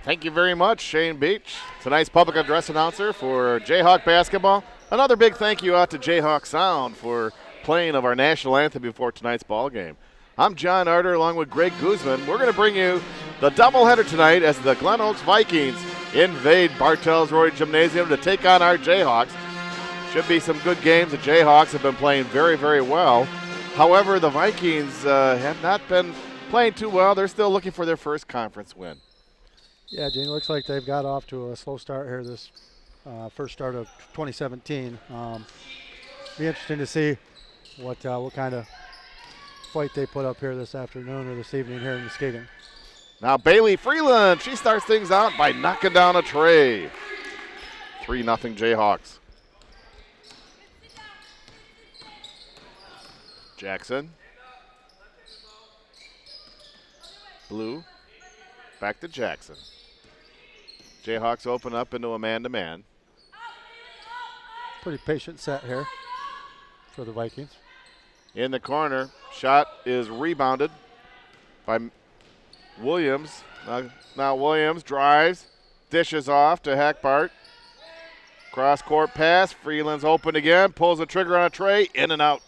Thank you very much, Shane Beach, tonight's public address announcer for Jayhawk basketball. Another big thank you out to Jayhawk Sound for playing of our national anthem before tonight's ball game. I'm John Arter along with Greg Guzman. We're going to bring you the doubleheader tonight as the Glen Oaks Vikings invade Bartels Roy Gymnasium to take on our Jayhawks. Should be some good games. The Jayhawks have been playing very, very well. However, the Vikings have not been playing too well. They're still looking for their first conference win. Yeah, Gene, looks like they've got off to a slow start here this first start of 2017. Be interesting to see what kind of fight they put up here this afternoon or this evening here in Muskegon. Now Bailey Freeland, she starts things out by knocking down a tray. 3-0 Jayhawks. Jackson. Blue. Back to Jackson. Jayhawks open up into a man-to-man. Pretty patient set here for the Vikings. In the corner, shot is rebounded by Williams. Now Williams drives, dishes off to Hackbart. Cross-court pass, Freeland's open again, pulls the trigger on a tray, in and out.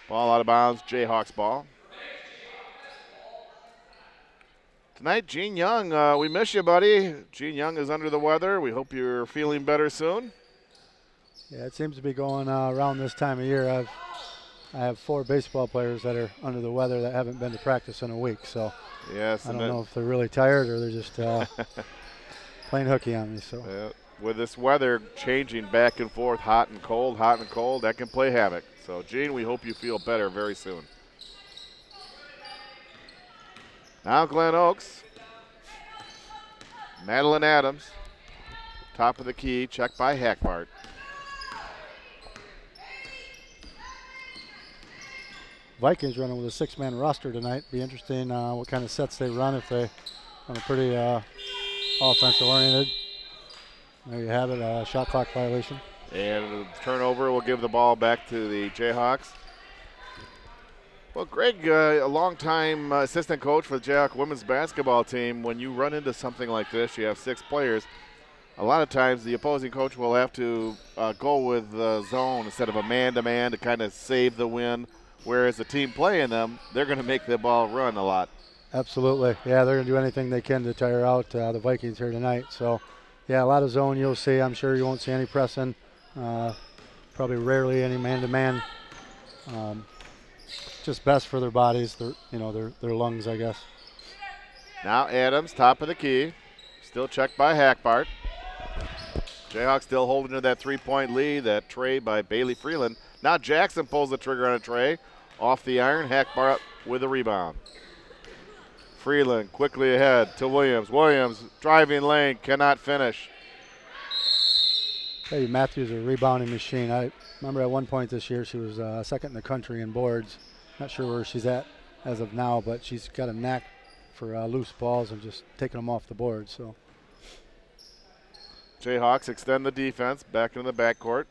Ball out of bounds, Jayhawks ball. Tonight, Gene Young, we miss you, buddy. Gene Young is under the weather. We hope you're feeling better soon. Yeah, it seems to be going around this time of year. I have 4 baseball players that are under the weather that haven't been to practice in a week. So yes, I don't know if they're really tired or they're just playing hooky on me. So with this weather changing back and forth, hot and cold, that can play havoc. So, Gene, we hope you feel better very soon. Now Glen Oaks. Madeline Adams. Top of the key, checked by Hackbart. Vikings running with a 6-man roster tonight. Be interesting what kind of sets they run if they run a pretty offensive oriented. There you have it, shot clock violation. And the turnover will give the ball back to the Jayhawks. Well, Greg, a longtime assistant coach for the Jayhawk women's basketball team, when you run into something like this, you have 6 players, a lot of times the opposing coach will have to go with the zone instead of a man-to-man to kind of save the win, whereas the team playing them, they're going to make the ball run a lot. Absolutely. Yeah, they're going to do anything they can to tire out the Vikings here tonight. So, yeah, a lot of zone you'll see. I'm sure you won't see any pressing, probably rarely any man-to-man. Just best for their bodies, their lungs, I guess. Now Adams, top of the key. Still checked by Hackbart. Jayhawks still holding to that 3-point lead. That tray by Bailey Freeland. Now Jackson pulls the trigger on a tray. Off the iron, Hackbart with a rebound. Freeland quickly ahead to Williams. Williams driving lane, cannot finish. Hey, Matthews is a rebounding machine. I remember at one point this year she was second in the country in boards. Not sure where she's at as of now, but she's got a knack for loose balls and just taking them off the board. So Jayhawks extend the defense back into the backcourt.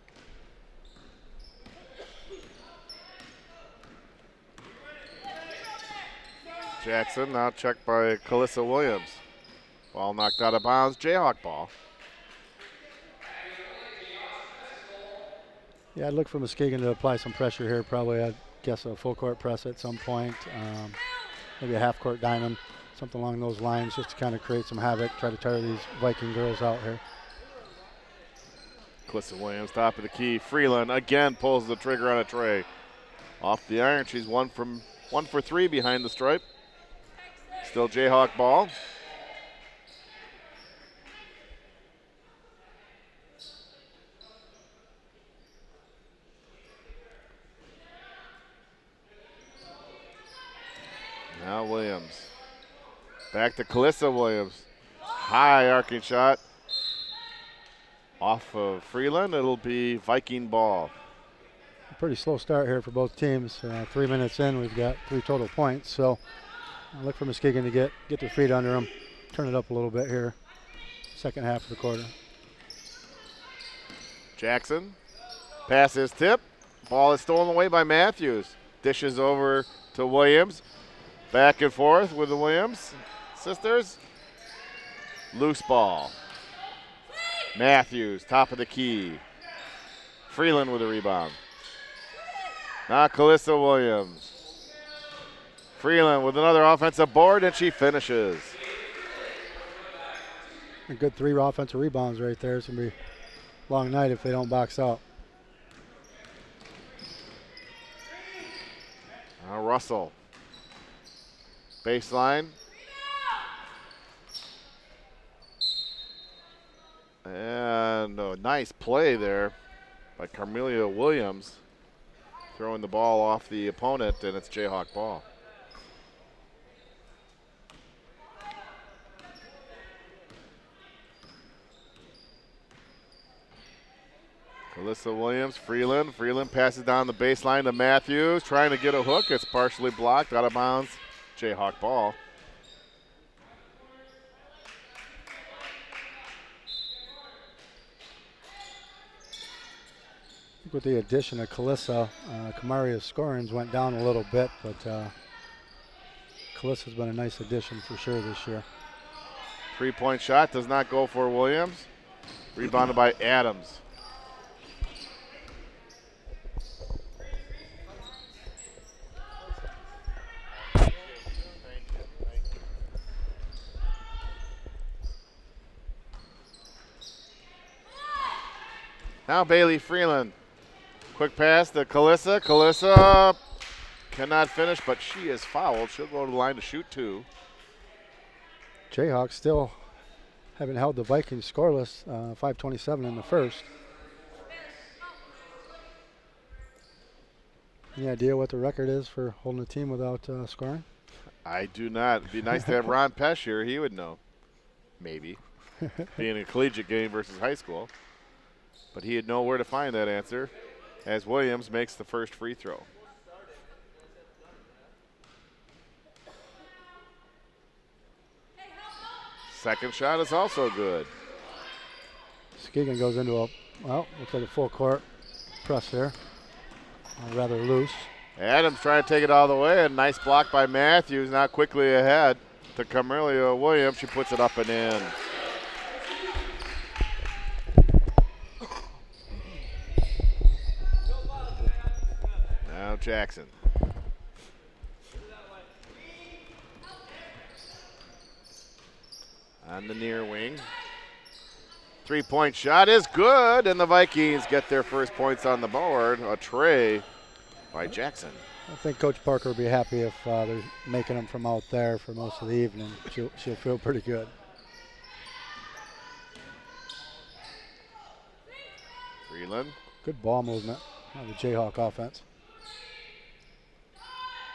Jackson now checked by Calissa Williams. Ball knocked out of bounds, Jayhawk ball. Yeah, I'd look for Muskegon to apply some pressure here. Probably, I'd guess a full court press at some point. Maybe a half court diamond, something along those lines, just to kind of create some havoc, try to tire these Viking girls out here. Calissa Williams, top of the key. Freeland again pulls the trigger on a tray. Off the iron, she's 1 for 3 behind the stripe. Still Jayhawk ball. Now Williams. Back to Calissa Williams. High arcing shot. Off of Freeland, it'll be Viking ball. A pretty slow start here for both teams. 3 minutes in, we've got 3 total points. So I look for Muskegon to get their feet under them, turn it up a little bit here. Second half of the quarter. Jackson. Pass is tipped. Ball is stolen away by Matthews. Dishes over to Williams. Back and forth with the Williams. sisters. Loose ball. Matthews, top of the key. Freeland with a rebound. Now Calissa Williams. Freeland with another offensive board, and she finishes. A good 3 offensive rebounds right there. It's going to be a long night if they don't box out. Now Russell. Baseline. And a nice play there by Carmelia Williams, throwing the ball off the opponent, and it's Jayhawk ball. Calissa Williams, Freeland. Freeland passes down the baseline to Matthews, trying to get a hook. It's partially blocked, out of bounds. Jayhawk ball. With the addition of Calissa, Kamaria's scorings went down a little bit, but Calissa's been a nice addition for sure this year. 3-point shot does not go for Williams. Rebounded by Adams. Now Bailey Freeland. Quick pass to Calissa. Calissa cannot finish, but she is fouled. She'll go to the line to shoot 2. Jayhawks still haven't held the Vikings scoreless, 5:27 in the first. Any idea what the record is for holding a team without scoring? I do not. It'd be nice to have Ron Pesh here. He would know. Maybe. Being a collegiate game versus high school. But he'd know where to find that answer as Williams makes the first free throw. Second shot is also good. Skegan goes into a, well, looks like a full court press there. Rather loose. Adams trying to take it all the way. A nice block by Matthews. Now quickly ahead to Carmelia Williams. She puts it up and in. Now Jackson. On the near wing. 3-point shot is good, and the Vikings get their first points on the board. A tray by Jackson. I think Coach Parker will be happy if they're making them from out there for most of the evening. She'll feel pretty good. Freeland. Good ball movement on the Jayhawk offense.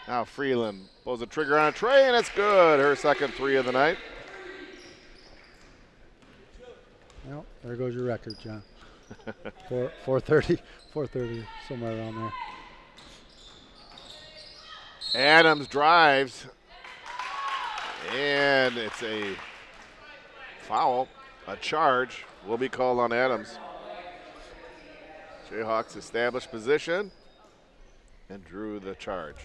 Now Freeland pulls the trigger on a tray, and it's good. Her second 3 of the night. Well, there goes your record, John. 430, somewhere around there. Adams drives, and it's a foul. A charge will be called on Adams. Jayhawks established position and drew the charge.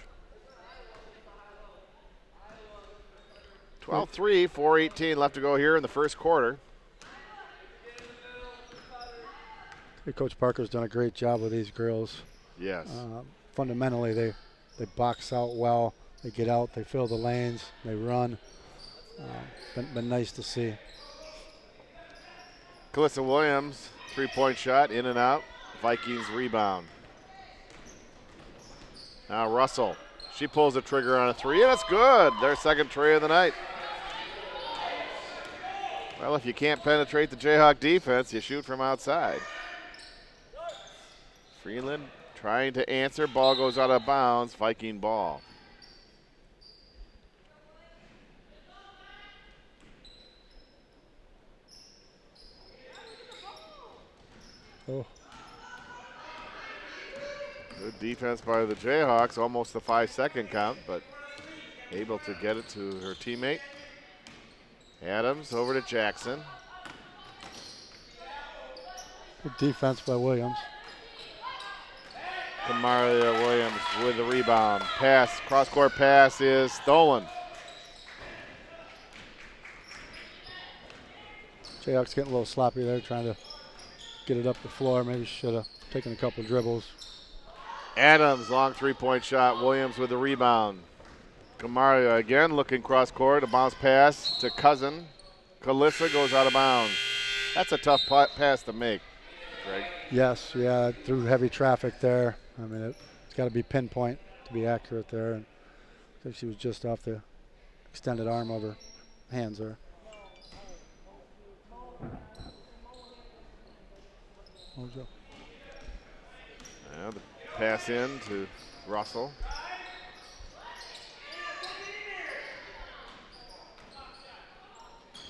12-3, 4:18 left to go here in the first quarter. Coach Parker's done a great job with these girls. Yes. Fundamentally, they box out well. They get out, they fill the lanes, they run. Been nice to see. Calissa Williams, 3-point shot, in and out. Vikings rebound. Now Russell. She pulls the trigger on a 3, and it's good. Their second tray of the night. Well, if you can't penetrate the Jayhawk defense, you shoot from outside. Freeland trying to answer. Ball goes out of bounds. Viking ball. Oh. Good defense by the Jayhawks. Almost the 5-second count, but able to get it to her teammate. Adams over to Jackson. Good defense by Williams. Kamaria Williams with the rebound. Pass, cross-court pass is stolen. Jayhawks getting a little sloppy there, trying to get it up the floor. Maybe should have taken a couple dribbles. Adams, long three-point shot. Williams with the rebound. Kamaria again looking cross-court. A bounce pass to Cousin. Kalissa goes out of bounds. That's a tough pass to make, Greg. Yes, yeah, through heavy traffic there. I mean, it's got to be pinpoint to be accurate there. And I think she was just off the extended arm of her hands there. Yeah, the pass in to Russell.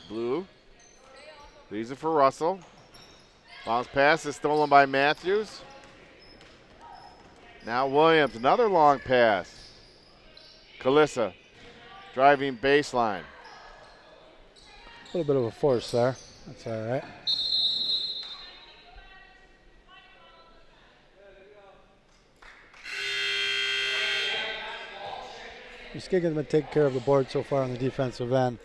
Blue. Leaves it for Russell. Bounce pass is stolen by Matthews. Now Williams, another long pass. Kalissa driving baseline. A little bit of a force there. That's all right. Muskegon's been taking care of the board so far on the defensive end.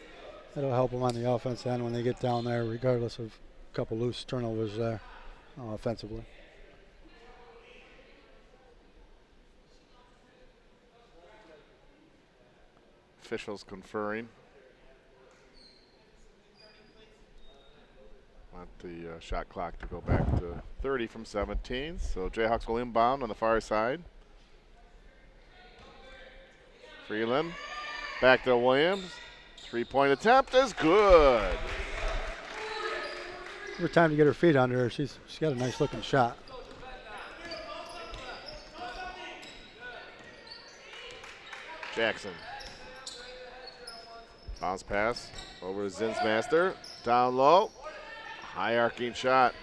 That'll help them on the offensive end when they get down there, regardless of a couple loose turnovers there offensively. Officials conferring. Want the shot clock to go back to 30 from 17. So Jayhawks will inbound on the far side. Freeland back to Williams. Three-point attempt is good. Every time to get her feet under her, she's got a nice looking shot. Jackson. Bounce pass over to Zinsmaster. Down low. High arcing shot.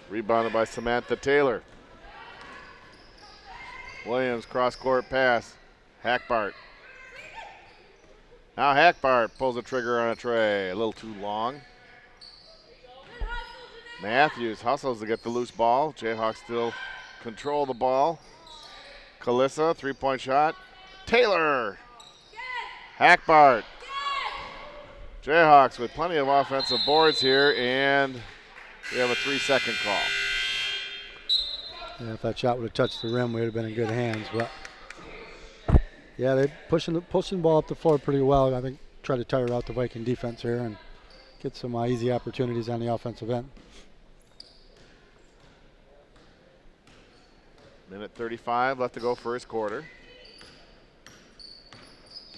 Rebounded by Samantha Taylor. Williams cross-court pass. Hackbart. Now Hackbart pulls the trigger on a tray. A little too long. Matthews hustles to get the loose ball. Jayhawks still control the ball. Kalissa, three-point shot. Taylor. Hackbart. Jayhawks with plenty of offensive boards here, and we have a 3-second call. Yeah, if that shot would have touched the rim, we would have been in good hands. But yeah, they pushing the ball up the floor pretty well. I think try to tire out the Viking defense here and get some easy opportunities on the offensive end. Minute 35 left to go first quarter.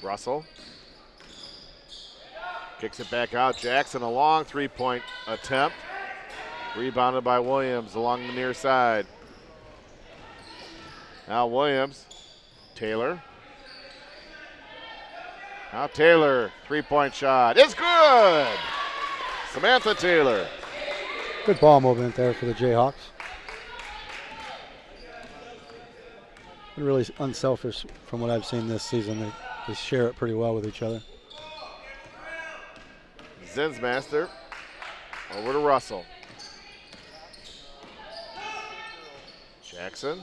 Russell kicks it back out. Jackson, a long three-point attempt. Rebounded by Williams along the near side. Now Williams. Taylor. Now Taylor, three-point shot. It's good! Samantha Taylor. Good ball movement there for the Jayhawks. Been really unselfish from what I've seen this season. They share it pretty well with each other. Zinsmaster over to Russell. Jackson.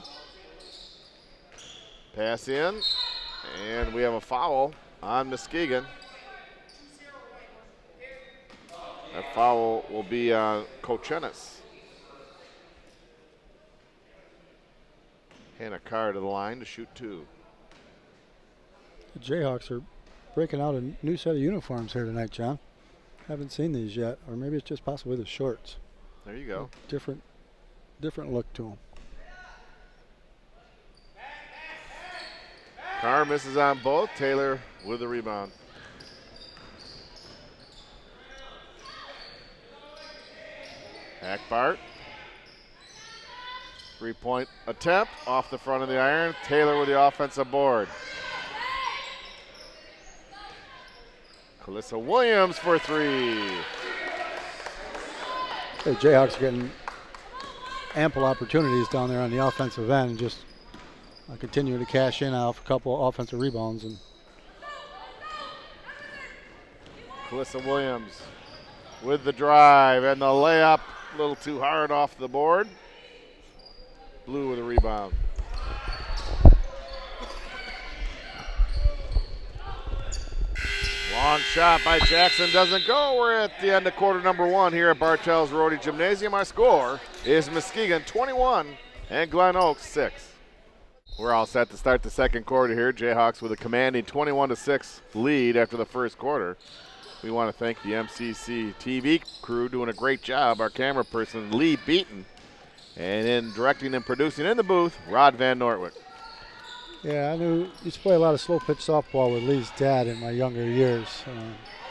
Pass in. And we have a foul on Muskegon. That foul will be on Kochenis. Hannah Carr to the line to shoot two. The Jayhawks are breaking out a new set of uniforms here tonight, John. Haven't seen these yet, or maybe it's just possibly the shorts. There you go. Different look to them. Carr misses on both. Taylor with the rebound. Hackbart. Three-point attempt off the front of the iron. Taylor with the offensive board. Kalissa Williams for three. The Jayhawks are getting ample opportunities down there on the offensive end and just continue to cash in off a couple offensive rebounds. And Kalissa Williams with the drive and the layup. A little too hard off the board. Blue with a rebound. Long Long shot by Jackson doesn't go. We're at the end of quarter number 1 here at Bartell's Rotary Gymnasium. Our score is Muskegon 21 and Glen Oaks 6. We're all set to start the second quarter here. Jayhawks with a commanding 21-6 lead after the first quarter. We want to thank the MCC TV crew doing a great job. Our camera person, Lee Beaton. And in directing and producing in the booth, Rod Van Nortwick. Yeah, I used to play a lot of slow pitch softball with Lee's dad in my younger years.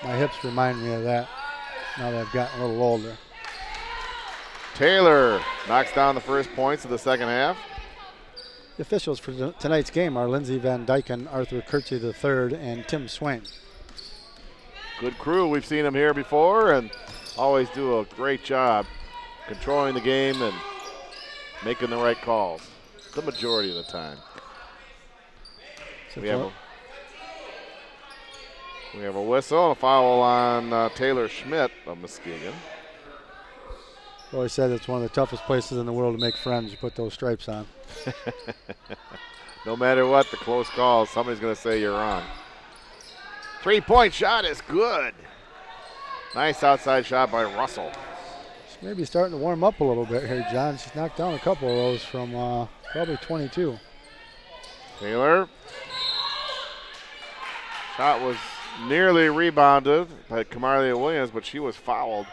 My hips remind me of that now that I've gotten a little older. Taylor knocks down the first points of the second half. The officials for tonight's game are Lindsey Van Dyken, Arthur Kurtzy III, and Tim Swain. Good crew. We've seen them here before and always do a great job controlling the game and making the right calls the majority of the time. We have a whistle and a foul on Taylor Schmidt of Muskegon. Always said it's one of the toughest places in the world to make friends. You put those stripes on. No matter what, the close call, somebody's going to say you're wrong. 3-point shot is good. Nice outside shot by Russell. She's maybe starting to warm up a little bit here, John. She's knocked down a couple of those from probably 22. Taylor. Shot was nearly rebounded by Camarlia Williams, but she was fouled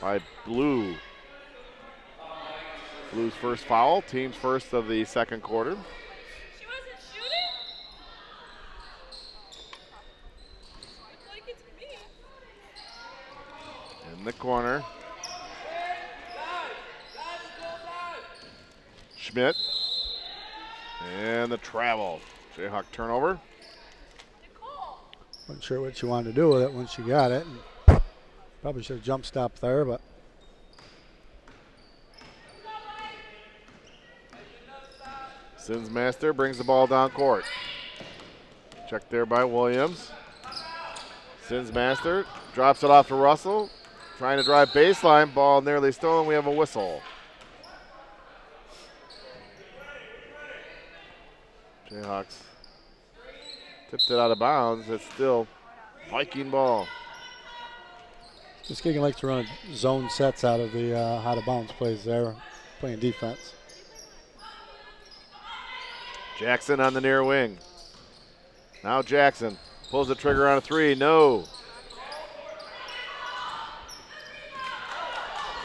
by Blue. Blue's first foul, team's first of the second quarter. She wasn't shooting? Looks like it's me. In the corner. Schmidt. And the travel. Jayhawk turnover. Wasn't sure what she wanted to do with it when she got it. And probably should have jump stopped there, but. Sinsmaster brings the ball down court. Checked there by Williams. Sinsmaster drops it off to Russell. Trying to drive baseline. Ball nearly stolen. We have a whistle. Jayhawks tipped it out of bounds. It's still Viking ball. Muskegon likes to run zone sets out of the out of bounds plays there, playing defense. Jackson on the near wing. Now Jackson pulls the trigger on a three. No.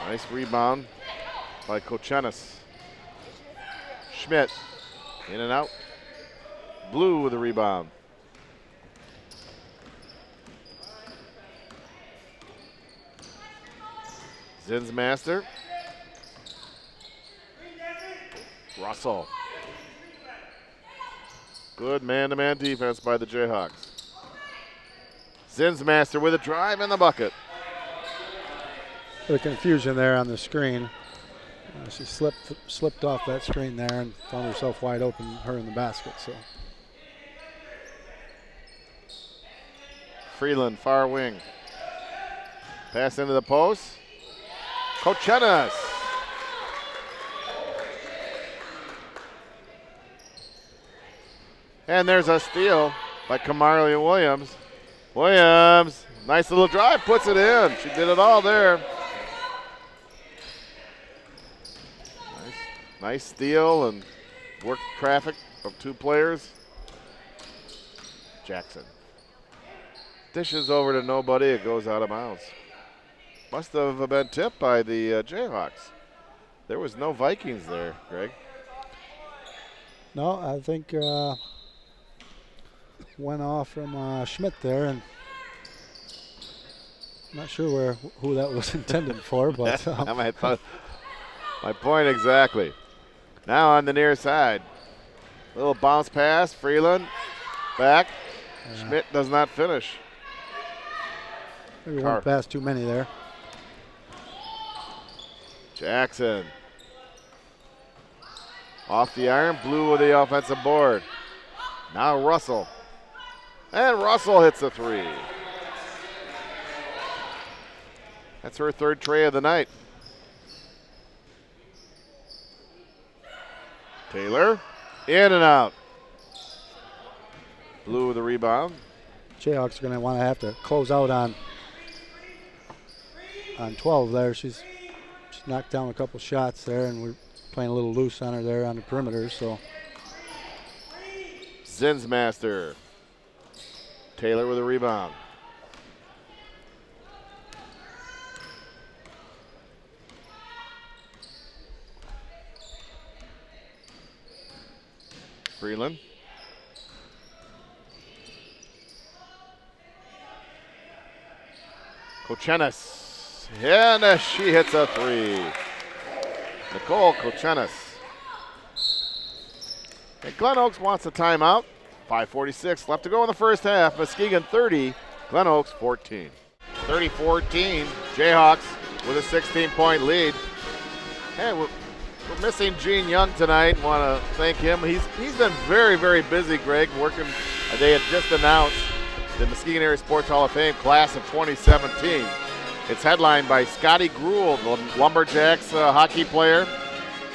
Nice rebound by Kochenis. Schmidt in and out. Blue with the rebound. Zinsmaster. Russell. Good man-to-man defense by the Jayhawks. Zinsmaster with a drive in the bucket. The confusion there on the screen. She slipped off that screen there and found herself wide open, her in the basket. So Freeland, far wing. Pass into the post. Kochenis. And there's a steal by Camarlia Williams. Williams, nice little drive, puts it in. She did it all there. Nice steal and work traffic of two players. Jackson. Dishes over to nobody, it goes out of bounds. Must have been tipped by the Jayhawks. There was no Vikings there, Greg. No, I think went off from Schmidt there, and not sure who that was intended for, but my point exactly. Now on the near side, little bounce pass. Freeland back. Yeah. Schmidt does not finish. Maybe one pass too many there. Jackson off the iron, Blue with the offensive board. Now Russell. And Russell hits a three. That's her third tray of the night. Taylor, in and out. Blue with the rebound. Jayhawks are going to want to have to close out on 12 there. She's knocked down a couple shots there, and we're playing a little loose on her there on the perimeter. So Zinsmaster. Taylor with a rebound. Freeland. Kochenis. And she hits a three. Nicole Kochenis. And Glen Oaks wants a timeout. 5:46 left to go in the first half. Muskegon 30, Glen Oaks 14. 30-14, Jayhawks with a 16-point lead. Hey, we're missing Gene Young tonight. Want to thank him. He's been very, very busy, Greg, working. They had just announced the Muskegon Area Sports Hall of Fame class of 2017. It's headlined by Scotty Gruel, the Lumberjacks hockey player.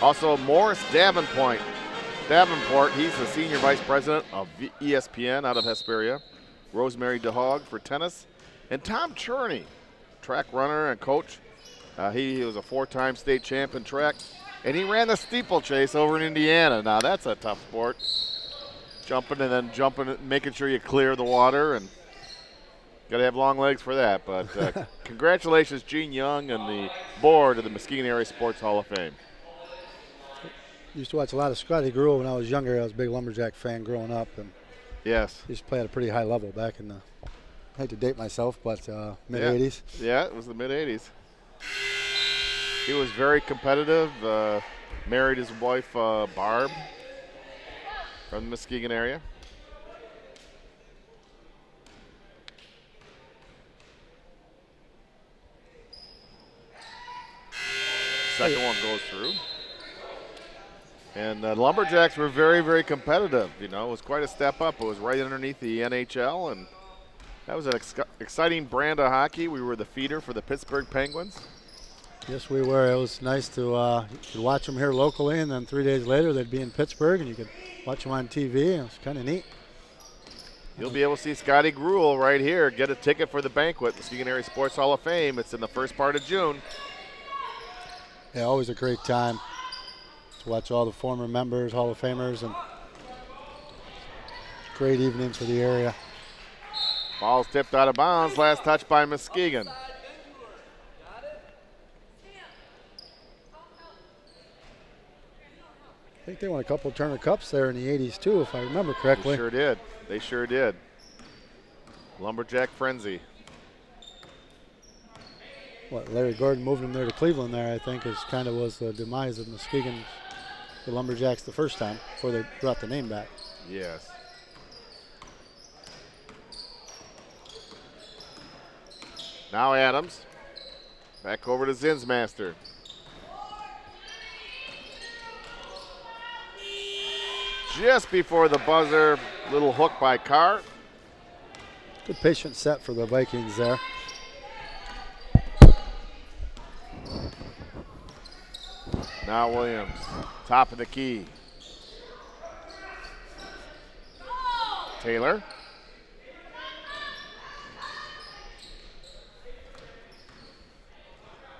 Also Morris Davenport, he's the senior vice president of ESPN out of Hesperia. Rosemary DeHog for tennis. And Tom Cherney, track runner and coach. He was a 4-time state champion track. And he ran the steeplechase over in Indiana. Now that's a tough sport. Jumping, making sure you clear the water, and got to have long legs for that. But congratulations, Gene Young and the board of the Muskegon Area Sports Hall of Fame. Used to watch a lot of Scotty Gruel when I was younger. I was a big Lumberjack fan growing up, and yes, he used to play at a pretty high level back in the, I hate to date myself, but mid-'80s. Yeah, it was the mid-'80s. He was very competitive, married his wife, Barb, from the Muskegon area. Second one goes through. And the Lumberjacks were very, very competitive. You know, it was quite a step up. It was right underneath the NHL, and that was an exciting brand of hockey. We were the feeder for the Pittsburgh Penguins. Yes, we were. It was nice to you could watch them here locally, and then 3 days later they'd be in Pittsburgh, and you could watch them on TV. And it was kind of neat. You'll be able to see Scotty Gruel right here. Get a ticket for the banquet, Muskegon Area Sports Hall of Fame. It's in the first part of June. Yeah, always a great time to watch all the former members, Hall of Famers, and great evening for the area. Ball's tipped out of bounds. Last touch by Muskegon. I think they won a couple of Turner Cups there in the 80s too, if I remember correctly. They sure did. They sure did. Lumberjack frenzy. What, Larry Gordon moved them there to Cleveland there, I think, is kind of was the demise of Muskegon, the Lumberjacks the first time before they brought the name back. Yes. Now Adams. Back over to Zinsmaster. Just before the buzzer, little hook by Carr. Good patient set for the Vikings there. Now Williams, top of the key. Taylor.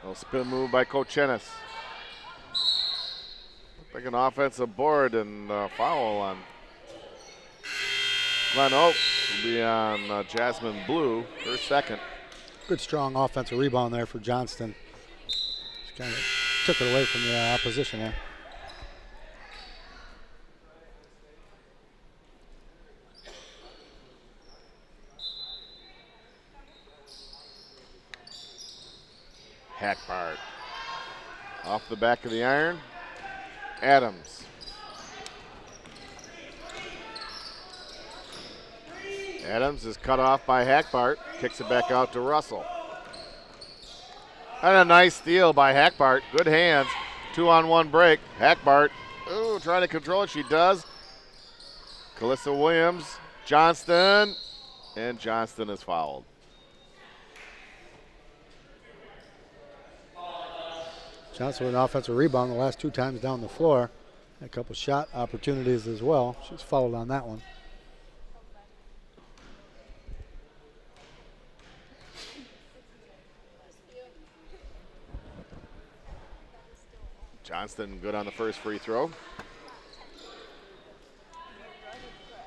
Little spin move by Kochenis. Like an offensive board and foul on Glen Oaks. Will be on Jasmine Blue, her second. Good strong offensive rebound there for Johnston. Just kind of took it away from the opposition there. Hackbart. Off the back of the iron. Adams. Adams is cut off by Hackbart. Kicks it back out to Russell. And a nice steal by Hackbart. Good hands. 2-on-1 break. Hackbart. Ooh, trying to control it. She does. Calissa Williams. Johnston. And Johnston is fouled. Johnson with an offensive rebound the last 2 times down the floor. Had a couple shot opportunities as well. She was fouled on that one. Johnston good on the first free throw.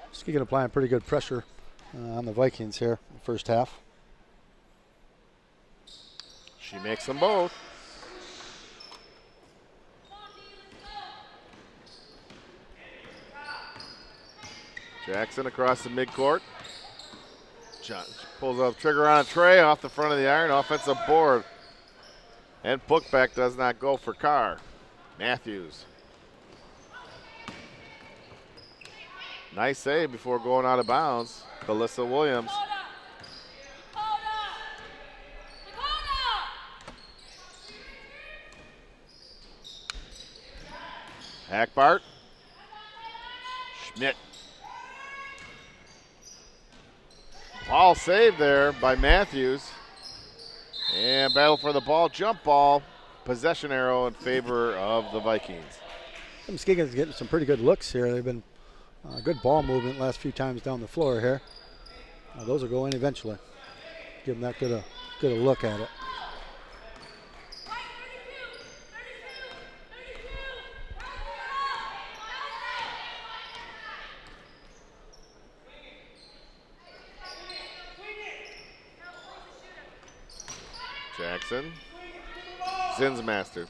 Muskegon applying pretty good pressure on the Vikings here in the first half. She makes them both. Jackson across the midcourt. Pulls out the trigger on a tray off the front of the iron. Offensive board. And putback does not go for Carr. Matthews. Nice save before going out of bounds. Alyssa Williams. Hackbart. Schmidt. Ball saved there by Matthews. And battle for the ball, jump ball, possession arrow in favor of the Vikings. Muskegon's getting some pretty good looks here. They've been good ball movement last few times down the floor here. Those will go in eventually. Give them that good a look at it. Jackson. Zinsmaster.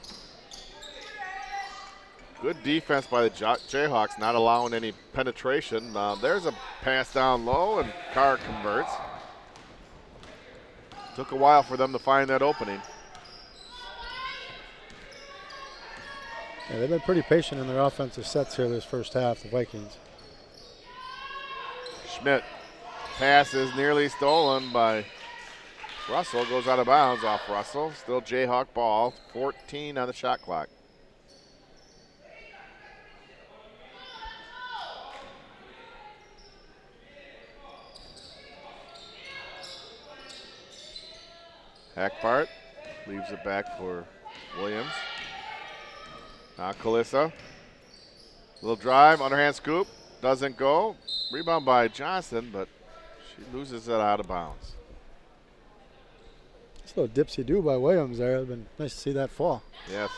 Good defense by the Jayhawks, not allowing any penetration. There's a pass down low, and Carr converts. Took a while for them to find that opening. Yeah, they've been pretty patient in their offensive sets here this first half, the Vikings. Schmidt. Pass is nearly stolen by Russell. Goes out of bounds off Russell. Still Jayhawk ball. 14 on the shot clock. Hackbart leaves it back for Williams. Now Kalissa. Little drive, underhand scoop. Doesn't go. Rebound by Johnson, but she loses it out of bounds. This little dipsy do by Williams there. It's been nice to see that fall. Yes.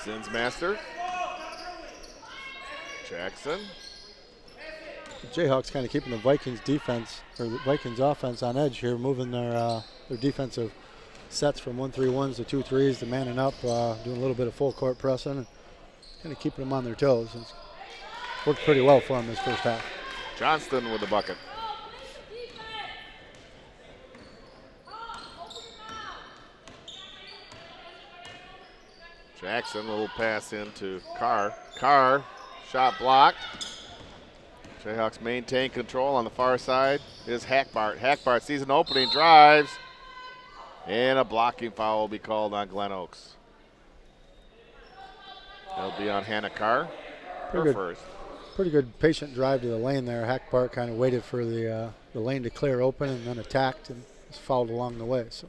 Zinsmaster. Jackson. The Jayhawks kind of keeping the Vikings defense, or the Vikings offense on edge here, moving their defensive sets from 1-3-1s to 2-3s to manning up, doing a little bit of full court pressing, and kind of keeping them on their toes. It's worked pretty well for them this first half. Johnston with the bucket. Jackson, a little pass into Carr. Carr, shot blocked. Jayhawks maintain control on the far side. Is Hackbart. Hackbart sees an opening, drives, and a blocking foul will be called on Glen Oaks. It'll be on Hannah Carr, her first. Pretty good patient drive to the lane there. Hackbart kind of waited for the lane to clear open and then attacked and was fouled along the way. So.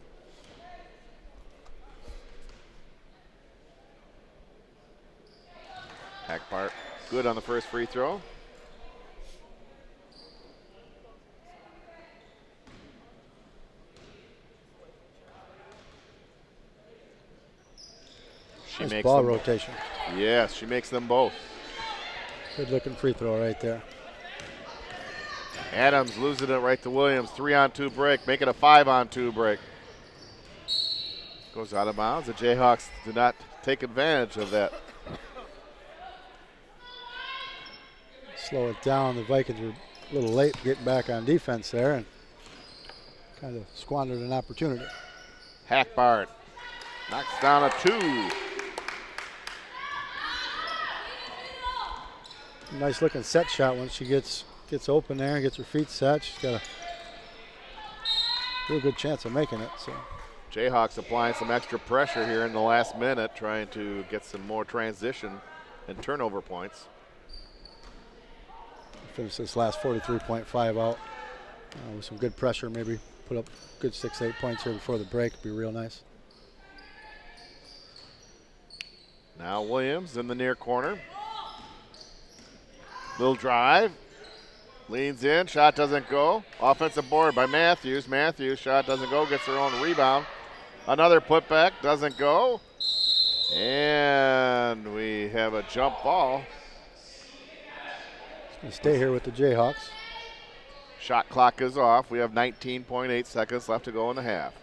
Hackbart good on the first free throw. She nice makes ball them rotation. Yes, she makes them both. Good looking free throw right there. Adams losing it right to Williams. 3-on-2 break. Make it a 5-on-2 break. Goes out of bounds. The Jayhawks did not take advantage of that. Slow it down. The Vikings were a little late getting back on defense there and kind of squandered an opportunity. Hackbart knocks down a 2. Nice looking set shot once she gets open there and gets her feet set. She's got a real good chance of making it. So Jayhawks applying some extra pressure here in the last minute, trying to get some more transition and turnover points. Finish this last 43.5 out with some good pressure. Maybe put up good 6-8 points here before the break. Would be real nice. Now Williams in the near corner. Little drive. Leans in. Shot doesn't go. Offensive board by Matthews. Matthews, shot doesn't go. Gets her own rebound. Another putback. Doesn't go. And we have a jump ball. Gonna stay here with the Jayhawks. Shot clock is off. We have 19.8 seconds left to go in the half.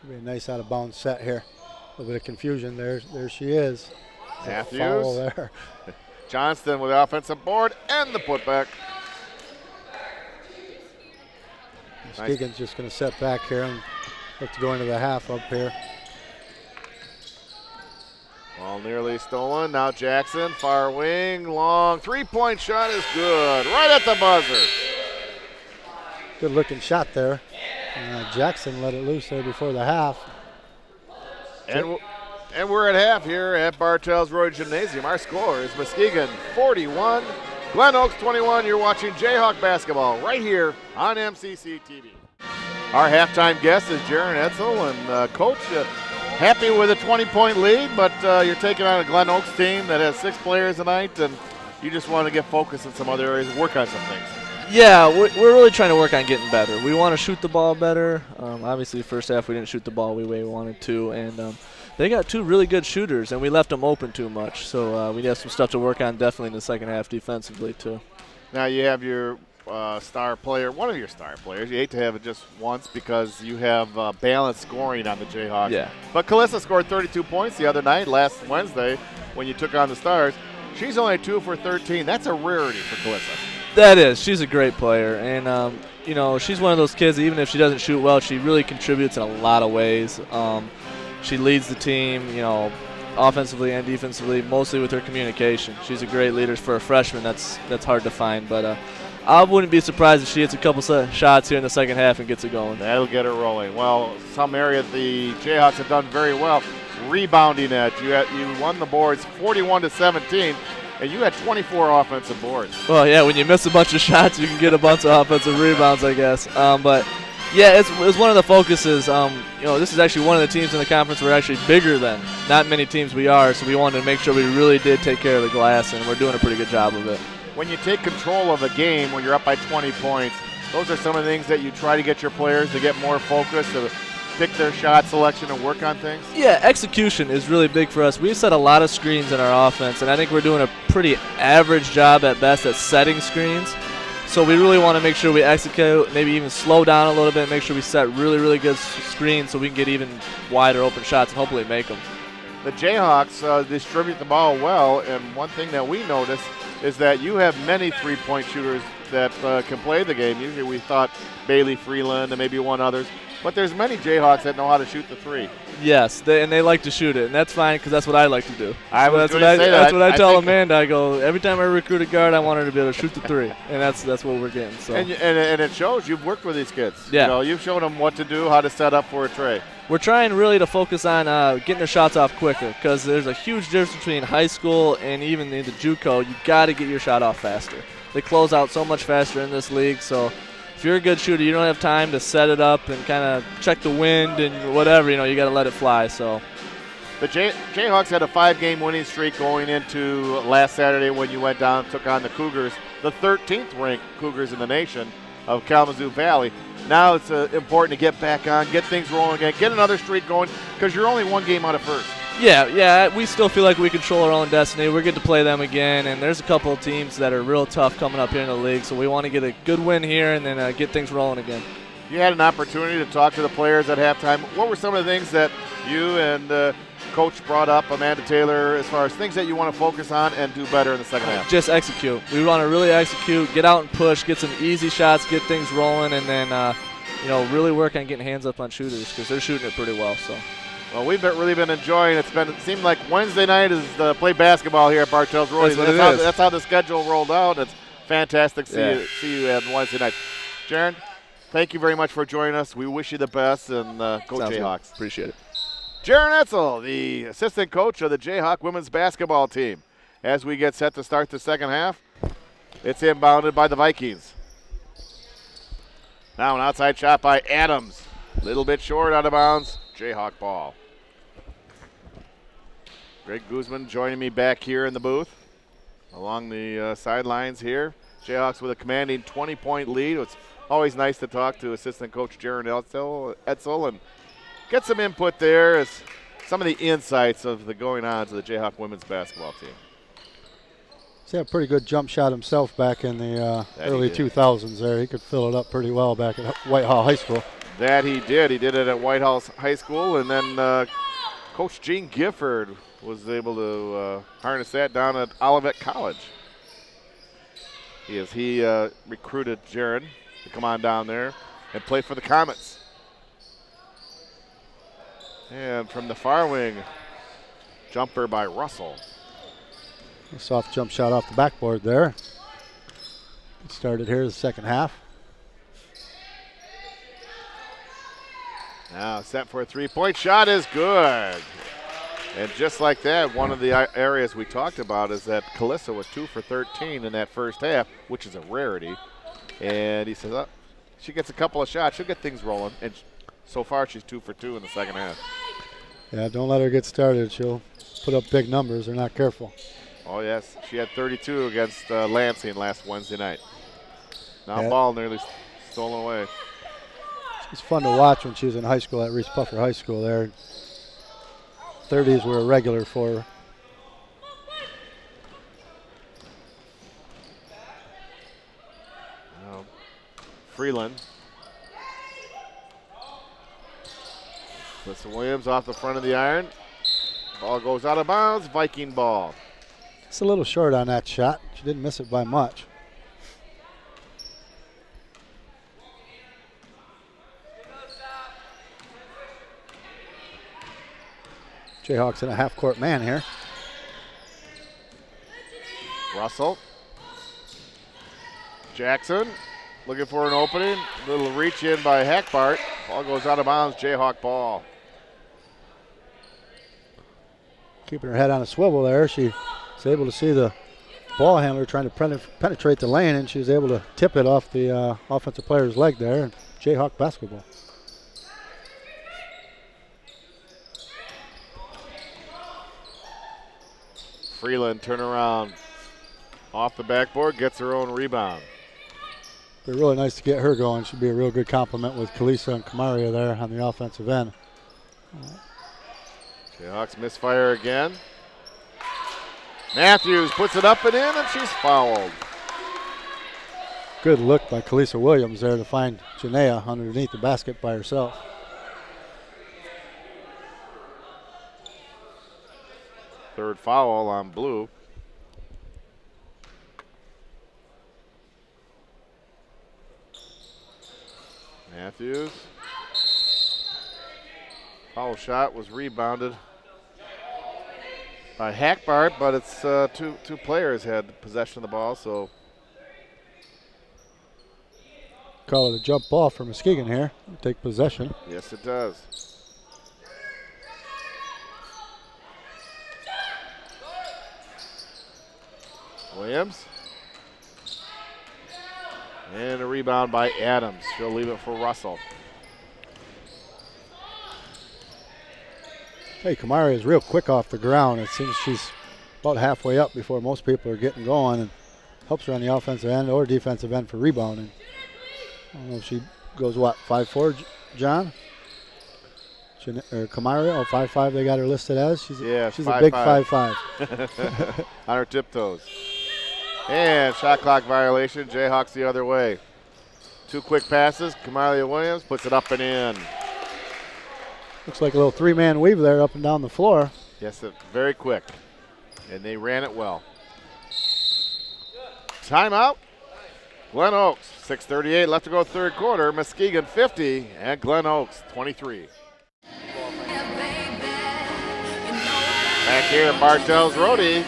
Be a nice out of bounds set here. A little bit of confusion there. There she is. Matthews. Foul there. Johnston with the offensive board and the putback. Muskegon's just going to set back here and look to go into the half up here. Ball nearly stolen. Now Jackson, far wing, long three-point shot is good. Right at the buzzer. Good looking shot there. Jackson let it loose there before the half. And we're at half here at Bartels Road Gymnasium. Our score is Muskegon 41, Glen Oaks 21. You're watching Jayhawk basketball right here on MCC TV. Our halftime guest is Jaron Etzel, and Coach, happy with a 20-point lead, but you're taking on a Glen Oaks team that has 6 players tonight, and you just want to get focused in some other areas and work on some things. Yeah, we're really trying to work on getting better. We want to shoot the ball better. Obviously, first half we didn't shoot the ball the way we wanted to, and they got 2 really good shooters, and we left them open too much. So we have some stuff to work on definitely in the second half defensively too. Now you have your star player, one of your star players. You hate to have it just once because you have balanced scoring on the Jayhawks. Yeah. But Calissa scored 32 points the other night, last Wednesday, when you took on the Stars. She's only 2 for 13. That's a rarity for Calissa. That is. She's a great player, and you know, she's one of those kids that even if she doesn't shoot well, she really contributes in a lot of ways. She leads the team, you know, offensively and defensively, mostly with her communication. She's a great leader for a freshman. That's hard to find, but I wouldn't be surprised if she hits a couple shots here in the second half and gets it going. That'll get her rolling. Well, some area the Jayhawks have done very well. Rebounding edge. You won the boards 41-17. And you had 24 offensive boards. Well, yeah, when you miss a bunch of shots, you can get a bunch of offensive rebounds, I guess. But, yeah, it's one of the focuses. You know, this is actually one of the teams in the conference we're actually bigger than. Not many teams we are, so we wanted to make sure we really did take care of the glass, and we're doing a pretty good job of it. When you take control of a game, when you're up by 20 points, those are some of the things that you try to get your players to get more focused, to pick their shot selection and work on things? Yeah, execution is really big for us. We've set a lot of screens in our offense, and I think we're doing a pretty average job at best at setting screens. So we really want to make sure we execute, maybe even slow down a little bit, make sure we set really, really good screens so we can get even wider open shots and hopefully make them. The Jayhawks distribute the ball well, and one thing that we noticed is that you have many three-point shooters that can play the game. Usually we thought Bailey Freeland and maybe one others. But there's many Jayhawks that know how to shoot the three. Yes, and they like to shoot it, and that's fine because that's what I like to do. That's what I tell Amanda. I go, every time I recruit a guard, I want her to be able to shoot the three, and that's what we're getting. So. And it shows you've worked with these kids. Yeah. You know, you've shown them what to do, how to set up for a tray. We're trying really to focus on getting their shots off quicker because there's a huge difference between high school and even in the JUCO. You got to get your shot off faster. They close out so much faster in this league, so if you're a good shooter, you don't have time to set it up and kind of check the wind and whatever. You know, you got to let it fly. So the Jayhawks had a 5-game winning streak going into last Saturday when you went down and took on the Cougars, the 13th ranked Cougars in the nation of Kalamazoo Valley. Now it's important to get back on, get things rolling again, get another streak going because you're only 1 game out of first. Yeah, we still feel like we control our own destiny. We're good to play them again, and there's a couple of teams that are real tough coming up here in the league, so we want to get a good win here and then get things rolling again. You had an opportunity to talk to the players at halftime. What were some of the things that you and Coach brought up, Amanda Taylor, as far as things that you want to focus on and do better in the second half? Just execute. We want to really execute, get out and push, get some easy shots, get things rolling, and then really work on getting hands up on shooters because they're shooting it pretty well. So. Well, we've really been enjoying it. It seemed like Wednesday night is to play basketball here at Bartels Road. That's how the schedule rolled out. It's fantastic to see you on Wednesday night. Jaron, thank you very much for joining us. We wish you the best, and go Jayhawks. Good. Appreciate it. Jaron Etzel, the assistant coach of the Jayhawk women's basketball team. As we get set to start the second half, it's inbounded by the Vikings. Now an outside shot by Adams. Little bit short, out of bounds. Jayhawk ball. Greg Guzman joining me back here in the booth along the sidelines here. Jayhawks with a commanding 20-point lead. It's always nice to talk to assistant coach Jaron Etzel and get some input there as some of the insights of the going on to the Jayhawk women's basketball team. He's had a pretty good jump shot himself back in the early 2000s there. He could fill it up pretty well back at Whitehall High School. That he did. He did it at Whitehall High School, and then Coach Gene Gifford was able to harness that down at Olivet College. He recruited Jaron to come on down there and play for the Comets. And from the far wing, jumper by Russell. A soft jump shot off the backboard there. It started here the second half. Now set for a three-point shot is good. And just like that, one of the areas we talked about is that Calissa was 2 for 13 in that first half, which is a rarity. And he says, she gets a couple of shots, she'll get things rolling. And so far, she's 2 for 2 in the second half. Yeah, don't let her get started. She'll put up big numbers. They're not careful. Oh, yes. She had 32 against Lansing last Wednesday night. Now ball nearly stolen away. It's fun to watch when she was in high school at Reese Puffer High School there. 30s were a regular for her. Now, Freeland. Lisa Williams off the front of the iron. Ball goes out of bounds. Viking ball. Just a little short on that shot. She didn't miss it by much. Jayhawks in a half-court man here. Russell. Jackson looking for an opening. Little reach in by Hackbart. Ball goes out of bounds. Jayhawk ball. Keeping her head on a swivel there. She was able to see the ball handler trying to penetrate the lane, and she was able to tip it off the offensive player's leg there. Jayhawk basketball. Freeland turnaround off the backboard, gets her own rebound. It'd be really nice to get her going. She'd be a real good complement with Kalisa and Kamaria there on the offensive end. Jayhawks misfire again. Matthews puts it up and in, and she's fouled. Good look by Kalisa Williams there to find Janea underneath the basket by herself. Third foul on blue. Matthews. Foul shot was rebounded by Hackbart, but it's two players had possession of the ball, so. Call it a jump ball for Muskegon here. Take possession. Yes, it does. Williams. And a rebound by Adams. She'll leave it for Russell. Hey, Kamari is real quick off the ground. It seems she's about halfway up before most people are getting going, and helps her on the offensive end or defensive end for rebounding. I don't know if she goes, 5'4", John? Or Kamari, 5'5", they got her listed as. She's a big 5'5". On her tiptoes. And shot clock violation. Jayhawks the other way. 2 quick passes. Kamalia Williams puts it up and in. Looks like a little 3-man weave there up and down the floor. Yes, very quick. And they ran it well. Timeout. Glen Oaks, 6:38 left to go third quarter. Muskegon 50 and Glen Oaks 23. Back here at Bartell's Roadie,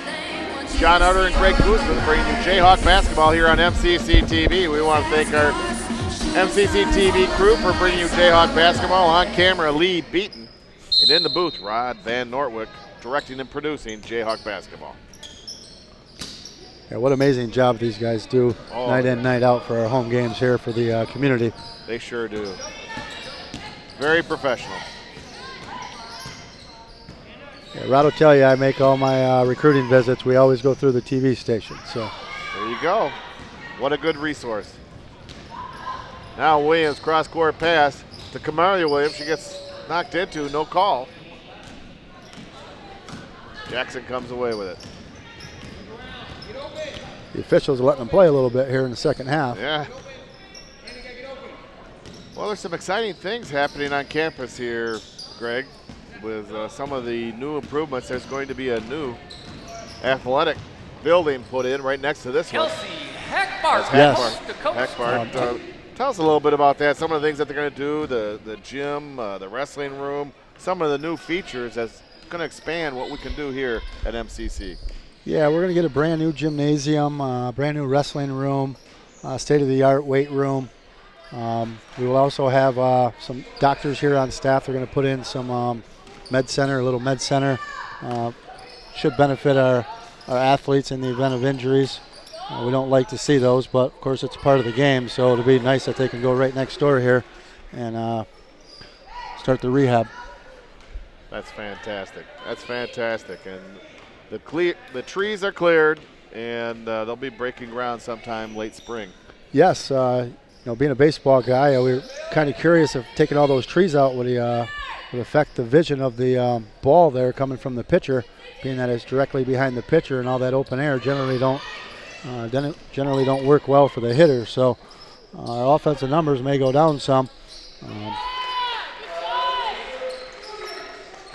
John Utter and Greg Guzman bringing you Jayhawk basketball here on MCC TV. We want to thank our MCC TV crew for bringing you Jayhawk basketball. On camera, Lee Beaton. And in the booth, Rod Van Nortwick directing and producing Jayhawk basketball. Yeah, what amazing job these guys do night in, night out for our home games here for the community. They sure do. Very professional. Yeah, Rod will tell you I make all my recruiting visits. We always go through the TV station. So There you go. What a good resource. Now Williams, cross-court pass to Kamaria Williams. She gets knocked into, no call. Jackson comes away with it. the officials are letting them play a little bit here in the second half. Yeah. Well, there's some exciting things happening on campus here, Greg. With some of the new improvements, there's going to be a new athletic building put in right next to this one. Kelsey Heckbart. Yes. Heckbart. Tell us a little bit about that. Some of the things that they're going to do, the gym, the wrestling room, some of the new features that's going to expand what we can do here at MCC. Yeah, we're going to get a brand new gymnasium, brand new wrestling room, state-of-the-art weight room. We will also have some doctors here on staff. They're going to put in some med center, a little med center. Should benefit our athletes in the event of injuries. We don't like to see those, but of course it's part of the game, so it'll be nice that they can go right next door here and start the rehab. That's fantastic. That's fantastic. And the trees are cleared, and they'll be breaking ground sometime late spring. Yes, being a baseball guy, we were kind of curious if taking all those trees out would affect the vision of the ball there coming from the pitcher, being that it's directly behind the pitcher, and all that open air generally don't work well for the hitter. So our offensive numbers may go down some.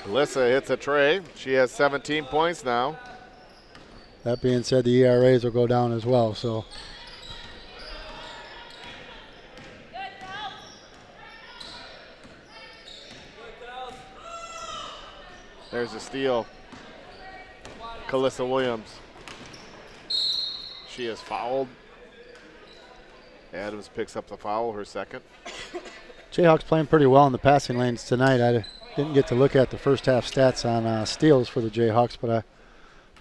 Alyssa hits a tray. She has 17 points now. That being said, the ERAs will go down as well. So there's a steal. Kalissa Williams. She is fouled. Adams picks up the foul, her second. Jayhawks playing pretty well in the passing lanes tonight. I didn't get to look at the first half stats on steals for the Jayhawks, but I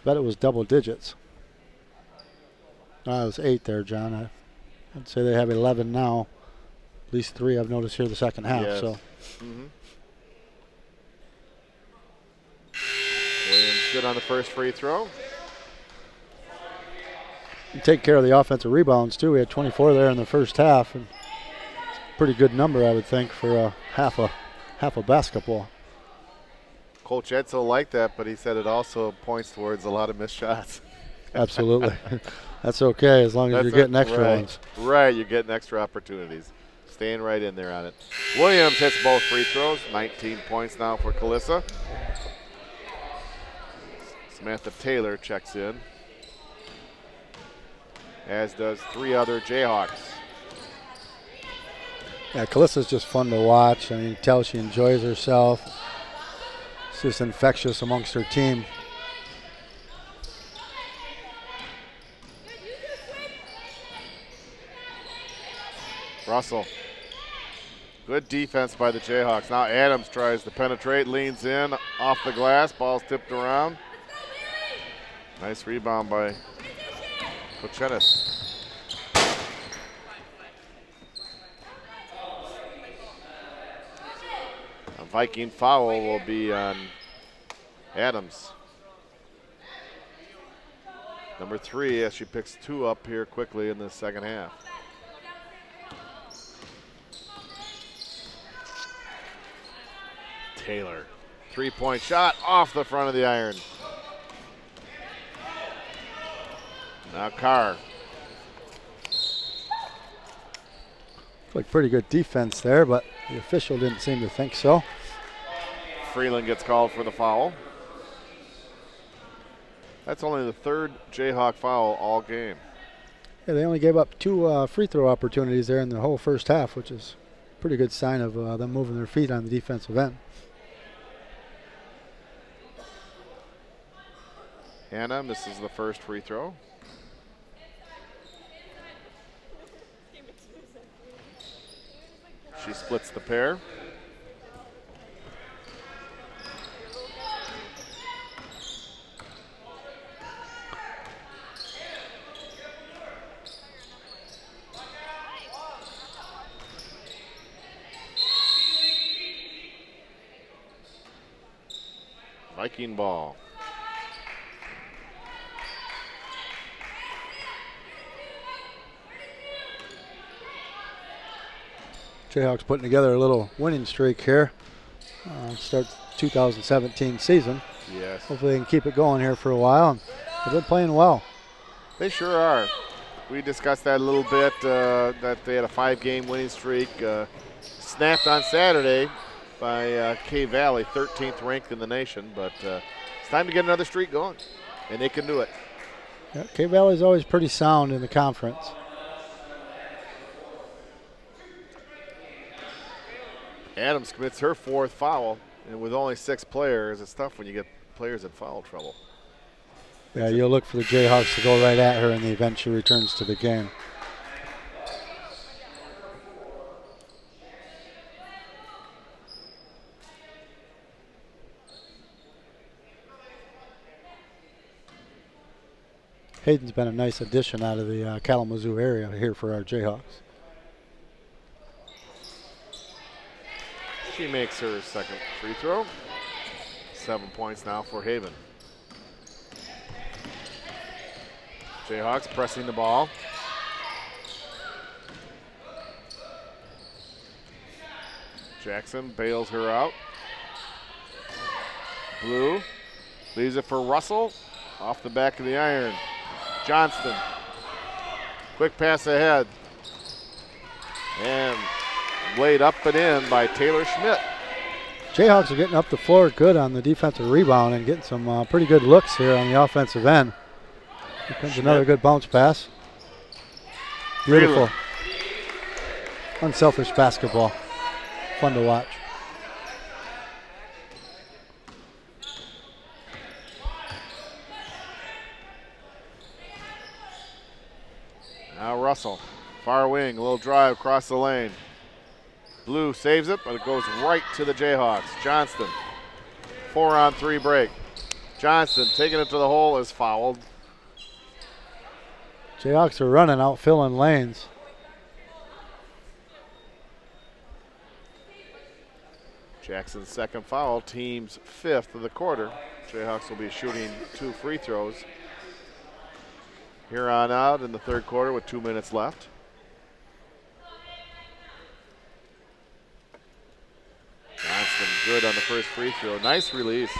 bet it was double digits. It was 8 there, John. I'd say they have 11 now. At least 3 I've noticed here the second half. Yes. So Williams good on the first free throw. you take care of the offensive rebounds too. We had 24 there in the first half, and it's a pretty good number, I would think, for half a basketball. Coach Edsel liked that, but he said it also points towards a lot of missed shots. Absolutely. That's okay as long as you're getting extra ones. Right, you're getting extra opportunities. Staying right in there on it. Williams hits both free throws. 19 points now for Kalissa. Samantha Taylor checks in, as does 3 other Jayhawks. Yeah, Kalissa's just fun to watch. I mean, you can tell she enjoys herself. It's just infectious amongst her team. Russell. Good defense by the Jayhawks. Now Adams tries to penetrate, leans in, off the glass, ball's tipped around. Nice rebound by Kochenis. A Viking foul will be on Adams. Number 3 as she picks 2 up here quickly in the second half. Taylor, 3-point shot off the front of the iron. Now Carr. Like pretty good defense there, but the official didn't seem to think so. Freeland gets called for the foul. That's only the 3rd Jayhawk foul all game. Yeah, they only gave up 2 free throw opportunities there in the whole first half, which is a pretty good sign of them moving their feet on the defensive end. Hannah misses the first free throw. She splits the pair. Viking ball. Jayhawks putting together a little winning streak here. Start 2017 season. Yes. Hopefully they can keep it going here for a while. And they've been playing well. They sure are. We discussed that a little bit, that they had a 5-game winning streak. Snapped on Saturday by K Valley, 13th ranked in the nation. But it's time to get another streak going, and they can do it. Yeah, K Valley's always pretty sound in the conference. Adams commits her 4th foul, and with only 6 players, it's tough when you get players in foul trouble. Yeah, you'll look for the Jayhawks to go right at her in the event she returns to the game. Hayden's been a nice addition out of the Kalamazoo area here for our Jayhawks. She makes her 2nd free throw. 7 points now for Haven. Jayhawks pressing the ball. Jackson bails her out. Blue leaves it for Russell. Off the back of the iron. Johnston. Quick pass ahead. And laid up and in by Taylor Schmidt. Jayhawks are getting up the floor good on the defensive rebound and getting some pretty good looks here on the offensive end. Here comes another good bounce pass. Beautiful. Unselfish basketball. Fun to watch. Now Russell, far wing, a little drive across the lane. Blue saves it, but it goes right to the Jayhawks. Johnston, 4-on-3 break. Johnston taking it to the hole is fouled. Jayhawks are running out, filling lanes. Jackson's 2nd foul, team's 5th of the quarter. Jayhawks will be shooting 2 free throws here on out in the 3rd quarter with 2 minutes left. Johnston good on the first free throw. Nice release.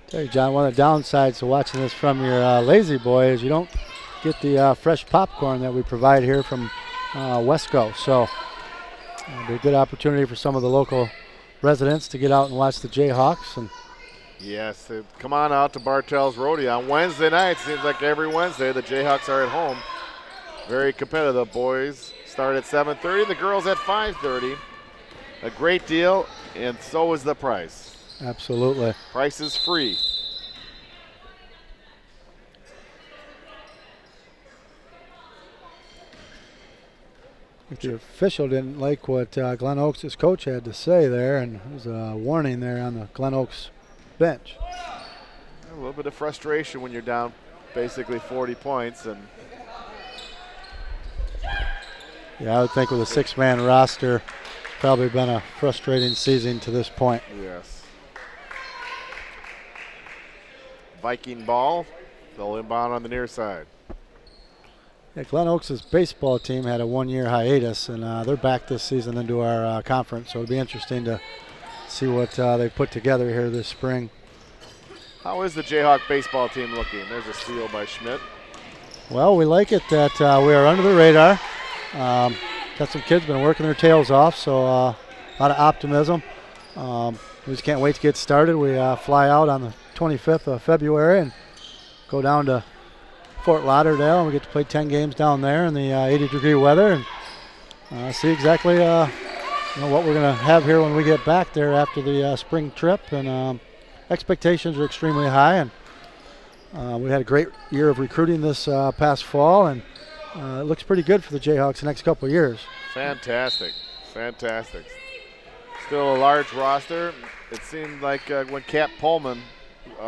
Tell you, John, one of the downsides to watching this from your lazy boy is you don't get the fresh popcorn that we provide here from Wesco. So it'll be a good opportunity for some of the local residents to get out and watch the Jayhawks. And yes, come on out to Bartell's Rodeo on Wednesday night. Seems like every Wednesday the Jayhawks are at home. Very competitive. Boys start at 7:30, the girls at 5:30. A great deal, and so is the price. absolutely. Price is free. If the official didn't like what Glen Oaks' coach had to say there, and there's a warning there on the Glen Oaks bench. A little bit of frustration when you're down basically 40 points. And Yeah, I would think with a 6-man roster, it's probably been a frustrating season to this point. yes. Viking ball. They'll inbound on the near side. Yeah, Glen Oaks' baseball team had a 1-year hiatus, and they're back this season into our conference, so it'll be interesting to see what they put together here this spring. How is the Jayhawk baseball team looking? There's a steal by Schmidt. Well, we like it that we are under the radar. Got some kids been working their tails off, so a lot of optimism. We just can't wait to get started. We fly out on the 25th of February and go down to Fort Lauderdale, and we get to play 10 games down there in the 80-degree weather, and see exactly what we're going to have here when we get back there after the spring trip. And expectations are extremely high, and we had a great year of recruiting this past fall, and it looks pretty good for the Jayhawks the next couple of years. Fantastic. Fantastic. Still a large roster. It seemed like when Cap Pullman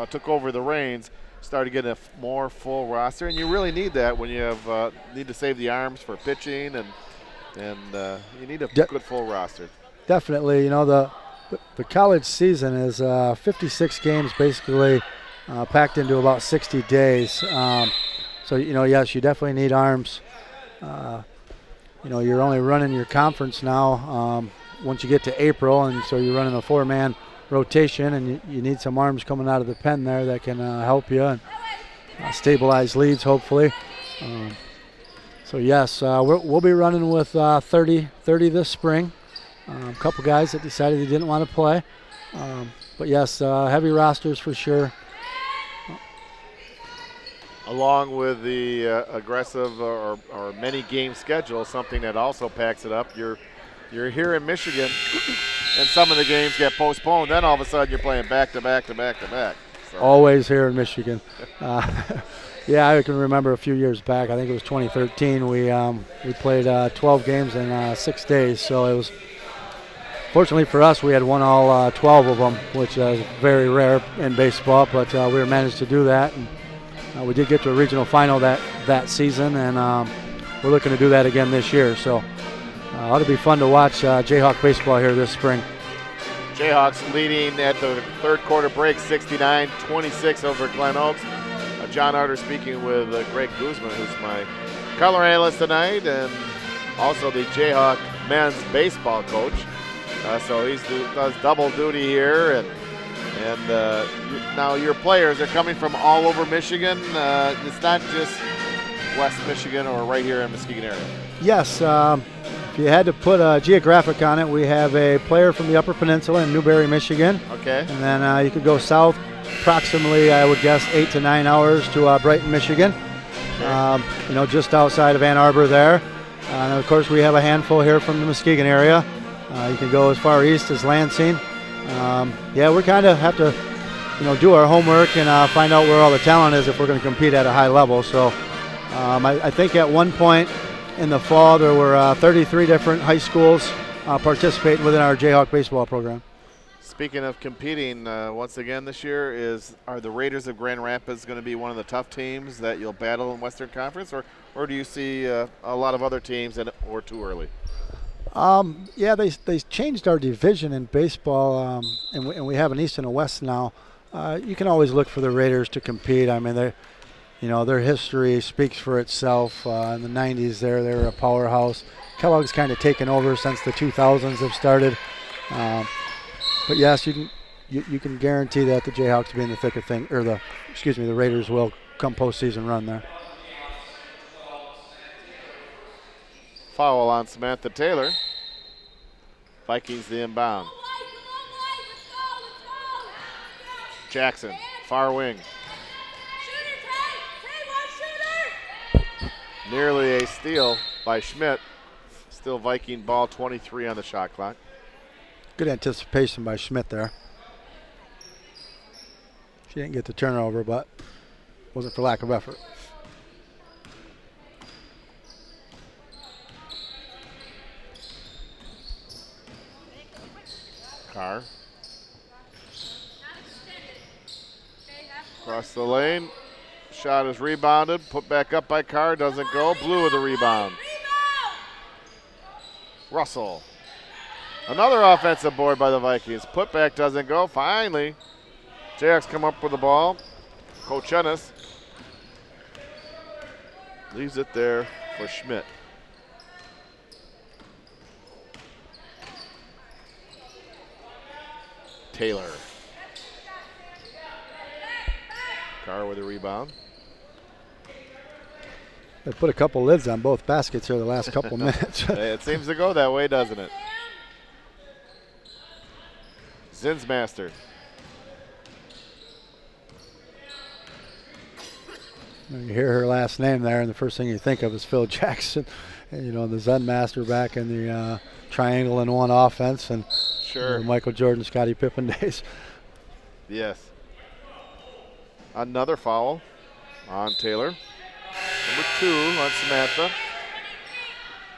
took over the reins, started getting a more full roster, and you really need that when you have need to save the arms for pitching, and you need a good full roster. Definitely, the college season is 56 games basically packed into about 60 days. So yes, you definitely need arms. You're only running your conference now once you get to April, and so you're running a 4-man rotation, and you need some arms coming out of the pen there that can help you and stabilize leads, hopefully. So yes, we'll be running with 30 this spring. A couple guys that decided they didn't want to play. But yes, heavy rosters for sure. Along with the aggressive or many game schedule, something that also packs it up. You're here in Michigan, and some of the games get postponed. Then all of a sudden you're playing back to back to back to back. So. Always here in Michigan. Yeah, I can remember a few years back. I think it was 2013. We played 12 games in 6 days. So it was. Fortunately for us, we had won all 12 of them, which is very rare in baseball. But we managed to do that. And, we did get to a regional final that season, and we're looking to do that again this year. So ought to be fun to watch Jayhawk baseball here this spring. Jayhawks leading at the third quarter break, 69-26 over Glen Oaks. John Arter speaking with Greg Guzman, who's my color analyst tonight, and also the Jayhawk men's baseball coach. So he does double duty here, and now your players are coming from all over Michigan. It's not just West Michigan or right here in Muskegon area. Yes, if you had to put a geographic on it, we have a player from the Upper Peninsula in Newberry, Michigan. Okay. And then you could go south approximately, I would guess, 8 to 9 hours to Brighton, Michigan. Okay. Just outside of Ann Arbor there. And of course, we have a handful here from the Muskegon area. You can go as far east as Lansing. We kind of have to, do our homework and find out where all the talent is if we're going to compete at a high level. So I think at one point in the fall there were 33 different high schools participating within our Jayhawk baseball program. Speaking of competing, once again this year, are the Raiders of Grand Rapids going to be one of the tough teams that you'll battle in Western Conference, or do you see a lot of other teams or too early? They changed our division in baseball, and we have an East and a West now. You can always look for the Raiders to compete. I mean, their history speaks for itself. In the 90s, they were a powerhouse. Kellogg's kind of taken over since the 2000s have started. But yes, you can guarantee that the Jayhawks will be in the thick of things, or the Raiders will come postseason run there. Foul on Samantha Taylor. Vikings the inbound. Jackson, far wing. Nearly a steal by Schmidt. Still Viking ball, 23 on the shot clock. Good anticipation by Schmidt there. She didn't get the turnover, but wasn't for lack of effort. Carr. Across the lane. Shot is rebounded. Put back up by Carr. Doesn't go. Blue with the rebound. Russell. Another offensive board by the Vikings. Putback doesn't go. Finally, Jayhawks come up with the ball. Coach Ennis leaves it there for Schmidt. Taylor. Carr with a rebound. They put a couple lids on both baskets here the last couple minutes. It seems to go that way, doesn't it? Zinsmaster. You hear her last name there, and the first thing you think of is Phil Jackson. And, the Zen Master back in the triangle and one offense, and sure, Michael Jordan, Scottie Pippen days. Yes. Another foul on Taylor. Number 2 on Samantha.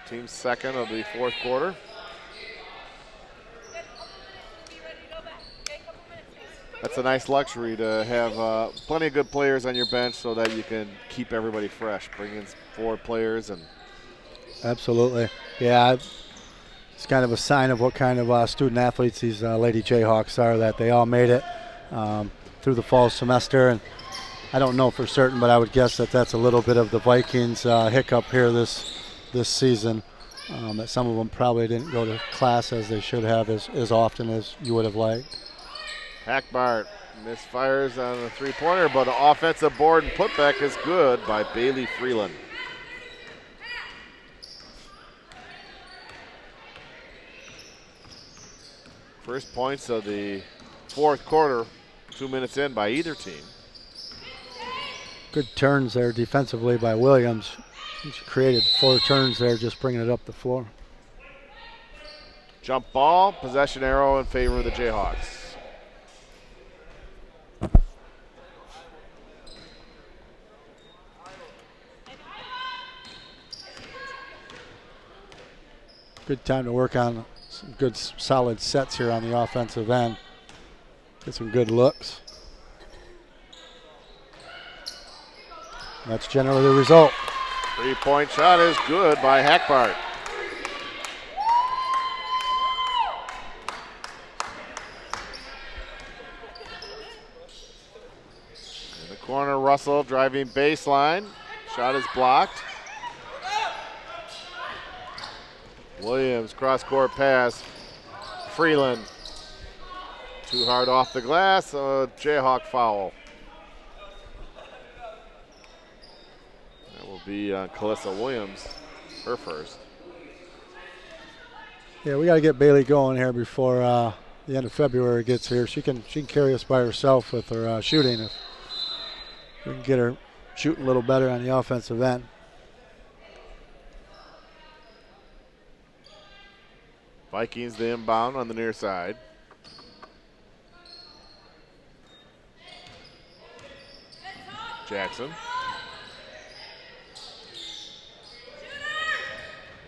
Team's second of the fourth quarter. That's a nice luxury to have plenty of good players on your bench so that you can keep everybody fresh. Bring in 4 players and. Absolutely. Yeah, it's kind of a sign of what kind of student athletes these Lady Jayhawks are, that they all made it through the fall semester. And I don't know for certain, but I would guess that that's a little bit of the Vikings hiccup here this season, that some of them probably didn't go to class as they should have as often as you would have liked. Hackbart misfires on the 3-pointer, but the offensive board and putback is good by Bailey Freeland. First points of the 4th quarter, 2 minutes in by either team. Good turns there defensively by Williams. He's created 4 turns there, just bringing it up the floor. Jump ball, possession arrow in favor of the Jayhawks. Good time to work on some good solid sets here on the offensive end. Get some good looks. That's generally the result. 3-point shot is good by Hackbart. In the corner, Russell driving baseline. Shot is blocked. Williams, cross-court pass. Freeland. Too hard off the glass. Jayhawk foul. That will be Calissa Williams, her first. Yeah, we got to get Bailey going here before the end of February gets here. She can carry us by herself with her shooting if we can get her shooting a little better on the offensive end. Vikings the inbound on the near side. Jackson.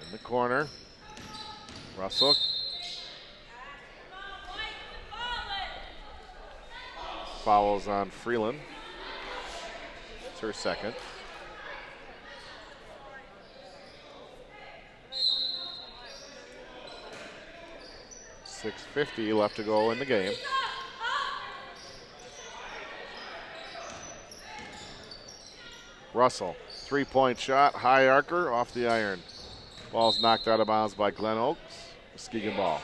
In the corner. Russell. Fouls on Freeland. It's her second. .650 left to go in the game. Russell, 3-point shot, high arcer, off the iron. Ball's knocked out of bounds by Glen Oaks. Muskegon ball.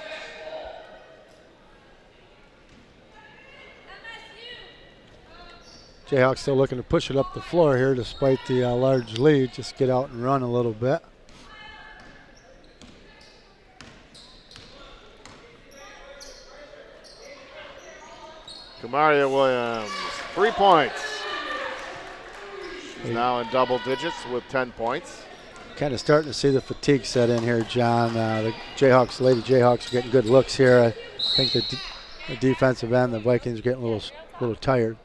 Jayhawks still looking to push it up the floor here despite the large lead. Just get out and run a little bit. Kamaria Williams, 3 points. She's now in double digits with 10 points. Kind of starting to see the fatigue set in here, John. The Jayhawks, Lady Jayhawks, are getting good looks here. I think the defensive end, the Vikings, are getting a little tired.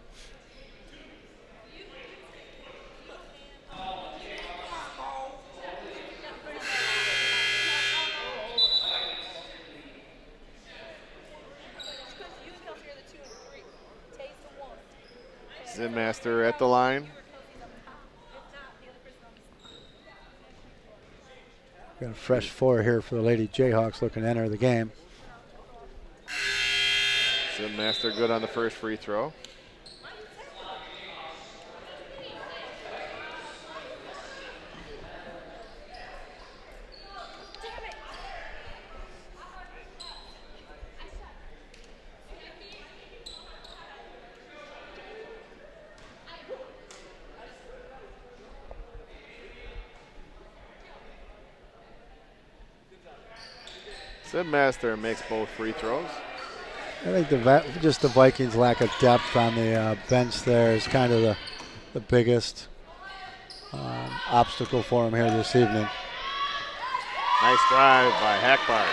Zinmaster at the line. Got a fresh 4 here for the Lady Jayhawks looking to enter the game. Zinmaster good on the first free throw. Zinmaster makes both free throws. I think just the Vikings' lack of depth on the bench there is kind of the biggest obstacle for them here this evening. Nice drive by Hackbart.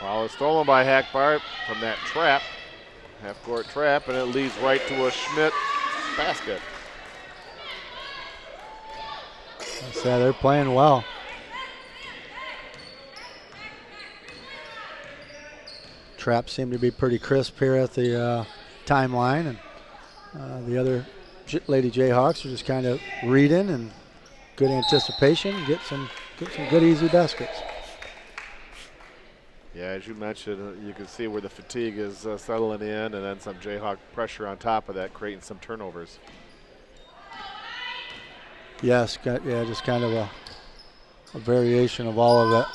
Ball is stolen by Hackbart from that trap, half-court trap, and it leads right to a Schmidt basket. So they're playing well. Traps seem to be pretty crisp here at the timeline, and the other Lady Jayhawks are just kind of reading and good anticipation, get some good easy baskets. Yeah, as you mentioned, you can see where the fatigue is settling in, and then some Jayhawk pressure on top of that, creating some turnovers. Yes, just kind of a variation of all of that.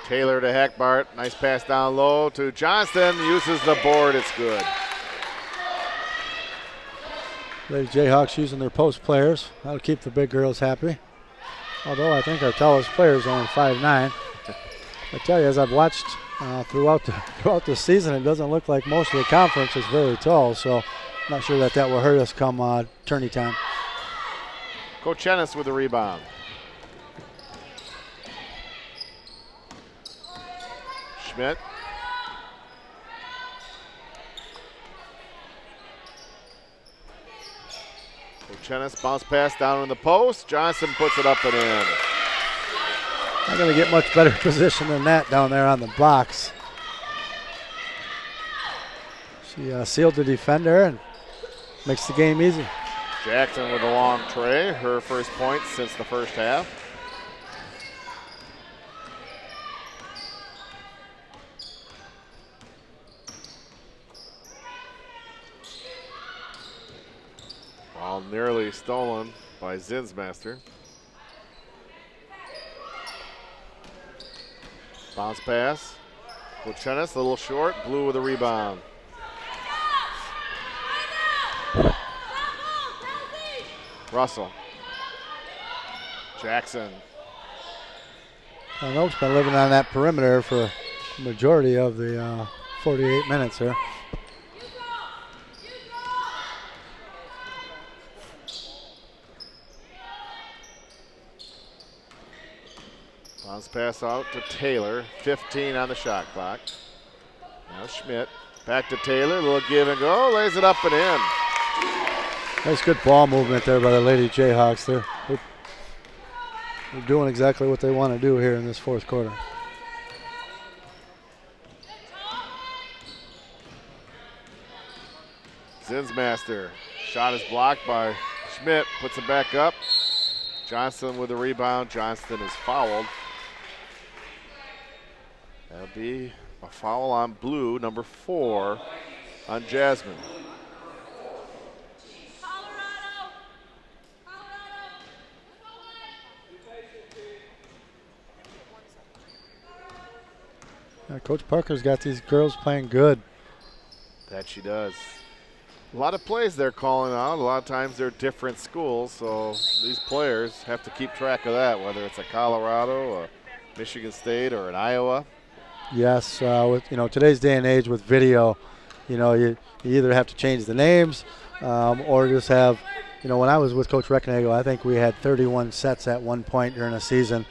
Taylor to Hackbart. Nice pass down low to Johnston. Uses the board. It's good. Lady Jayhawks using their post players. That'll keep the big girls happy. Although I think our tallest player is only 5'9". I tell you, as I've watched throughout the season, it doesn't look like most of the conference is very tall. So, not sure that will hurt us come tourney time. Coach Ennis with the rebound. Schmidt. Coach Ennis bounce pass down in the post. Johnson puts it up and in. Not going to get much better position than that down there on the box. She sealed the defender and makes the game easy. Jackson with a long tray. Her first point since the first half. Ball nearly stolen by Zinsmaster. Bounce pass. Wilchenis a little short. Blue with a rebound. Russell. Jackson. Oak's been living on that perimeter for the majority of the 48 minutes here. Bounce pass out to Taylor. 15 on the shot clock. Now Schmidt. Back to Taylor. A little give and go. Lays it up and in. Nice good ball movement there by the Lady Jayhawks. They're doing exactly what they want to do here in this fourth quarter. Zinsmaster. Shot is blocked by Schmidt. Puts it back up. Johnston with the rebound. Johnston is fouled. That'll be a foul on blue, number 4 on Jasmine. Coach Parker's got these girls playing good. That she does. A lot of plays they're calling out. A lot of times they're different schools, so these players have to keep track of that, whether it's a Colorado or Michigan State or an Iowa. Yes, with today's day and age with video, you either have to change the names or just have, when I was with Coach Recknagle, I think we had 31 sets at one point during a season.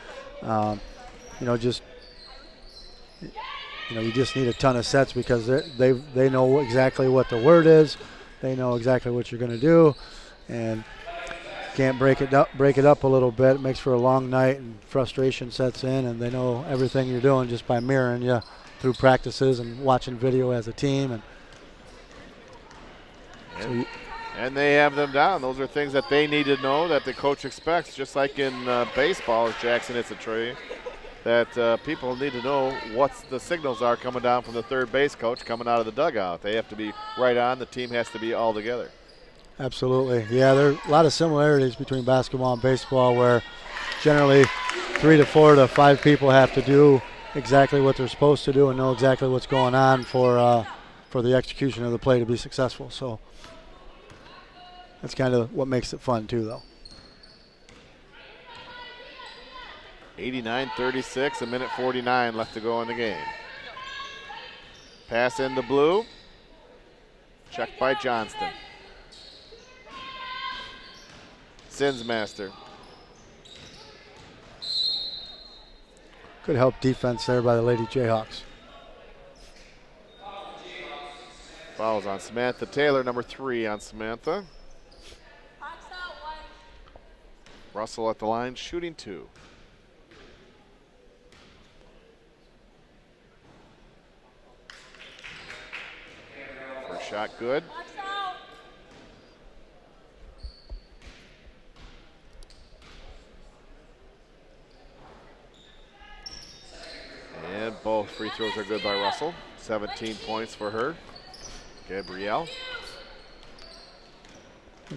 You just need a ton of sets because they know exactly what the word is. They know exactly what you're going to do, and can't break it up a little bit. It makes for a long night, and frustration sets in, and they know everything you're doing just by mirroring you through practices and watching video as a team. And they have them down. Those are things that they need to know that the coach expects, just like in baseball, as Jackson hits a tree, that people need to know what the signals are coming down from the third base coach coming out of the dugout. They have to be right on. The team has to be all together. Absolutely. Yeah, there are a lot of similarities between basketball and baseball where generally 3 to 4 to 5 people have to do exactly what they're supposed to do and know exactly what's going on for the execution of the play to be successful. So that's kind of what makes it fun too, though. 89-36, a minute 49 left to go in the game. Pass into blue. Checked by Johnston. Zinsmaster. Good help defense there by the Lady Jayhawks. Fouls on Samantha Taylor, number 3 on Samantha. Russell at the line, shooting 2. First shot good. And both free throws are good by Russell. 17 points for her. Gabrielle.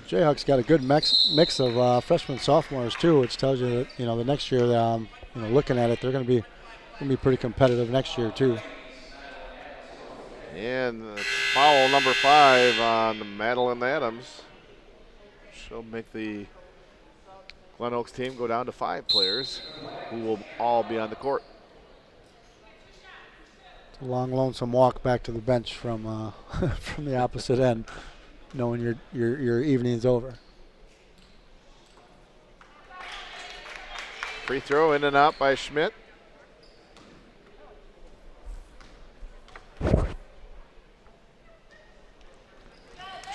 Jayhawks got a good mix of freshmen and sophomores too, which tells you that the next year, looking at it, they're going to be pretty competitive next year too. And foul number 5 on Madeline Adams. She'll make the Glen Oaks team go down to 5 players who will all be on the court. It's a long, lonesome walk back to the bench from from the opposite end, knowing your evening's over. Free throw in and out by Schmidt.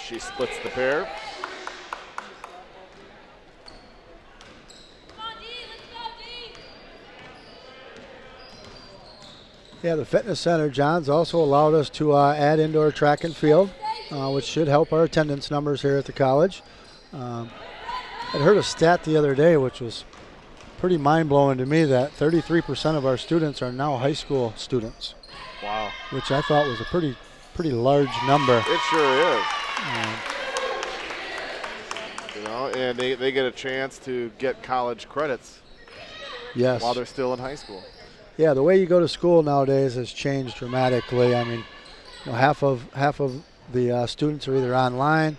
She splits the pair. Yeah, the fitness center, John's, also allowed us to add indoor track and field, which should help our attendance numbers here at the college. I'd heard a stat the other day, which was pretty mind-blowing to me, that 33% of our students are now high school students. Wow. Which I thought was a pretty large number. It sure is. And they get a chance to get college credits. Yes. While they're still in high school. Yeah, the way you go to school nowadays has changed dramatically. I mean, half of the students are either online,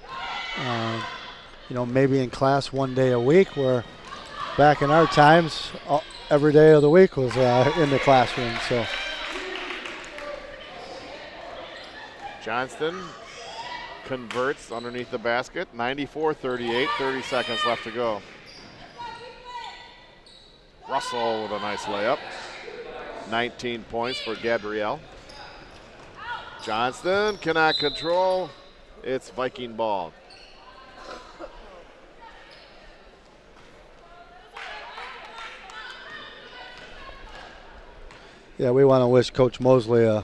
maybe in class one day a week, where back in our times, every day of the week was in the classroom. So Johnston converts underneath the basket, 94-38, 30 seconds left to go. Russell with a nice layup. 19 points for Gabrielle. Johnston cannot control. It's Viking ball. Yeah, we want to wish Coach Mosley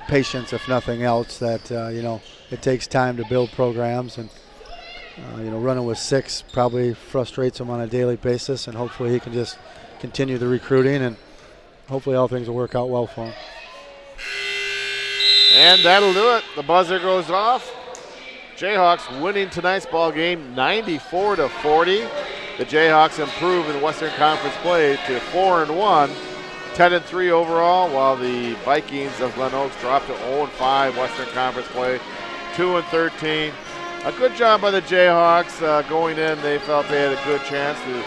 patience, if nothing else, that it takes time to build programs, and running with 6 probably frustrates him on a daily basis, and hopefully he can just continue the recruiting, and hopefully all things will work out well for him. And that'll do it. The buzzer goes off. Jayhawks winning tonight's ball game 94-40. The Jayhawks improve in Western Conference play to 4-1, 10-3 overall, while the Vikings of Glen Oaks dropped to 0-5 Western Conference play, 2-13. A good job by the Jayhawks going in. They felt they had a good chance to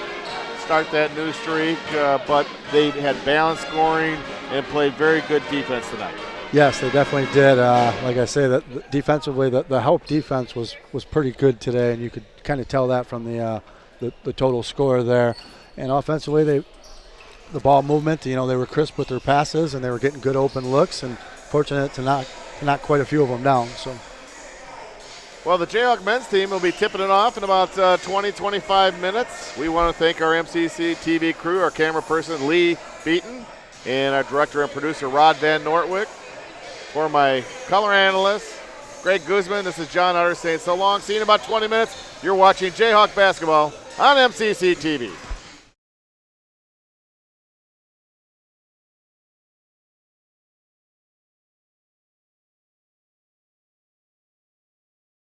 start that new streak, but they had balanced scoring and played very good defense tonight. Yes, they definitely did. Like I say, that defensively, the help defense was pretty good today, and you could kind of tell that from the total score there. And offensively, the ball movement, they were crisp with their passes, and they were getting good open looks, and fortunate to knock quite a few of them down. So. Well, the Jayhawk men's team will be tipping it off in about 20-25 minutes. We want to thank our MCC TV crew, our camera person Lee Beaton, and our director and producer Rod Van Nortwick. For my color analyst, Greg Guzman, this is John Utter saying so long. See you in about 20 minutes. You're watching Jayhawk basketball on MCC TV.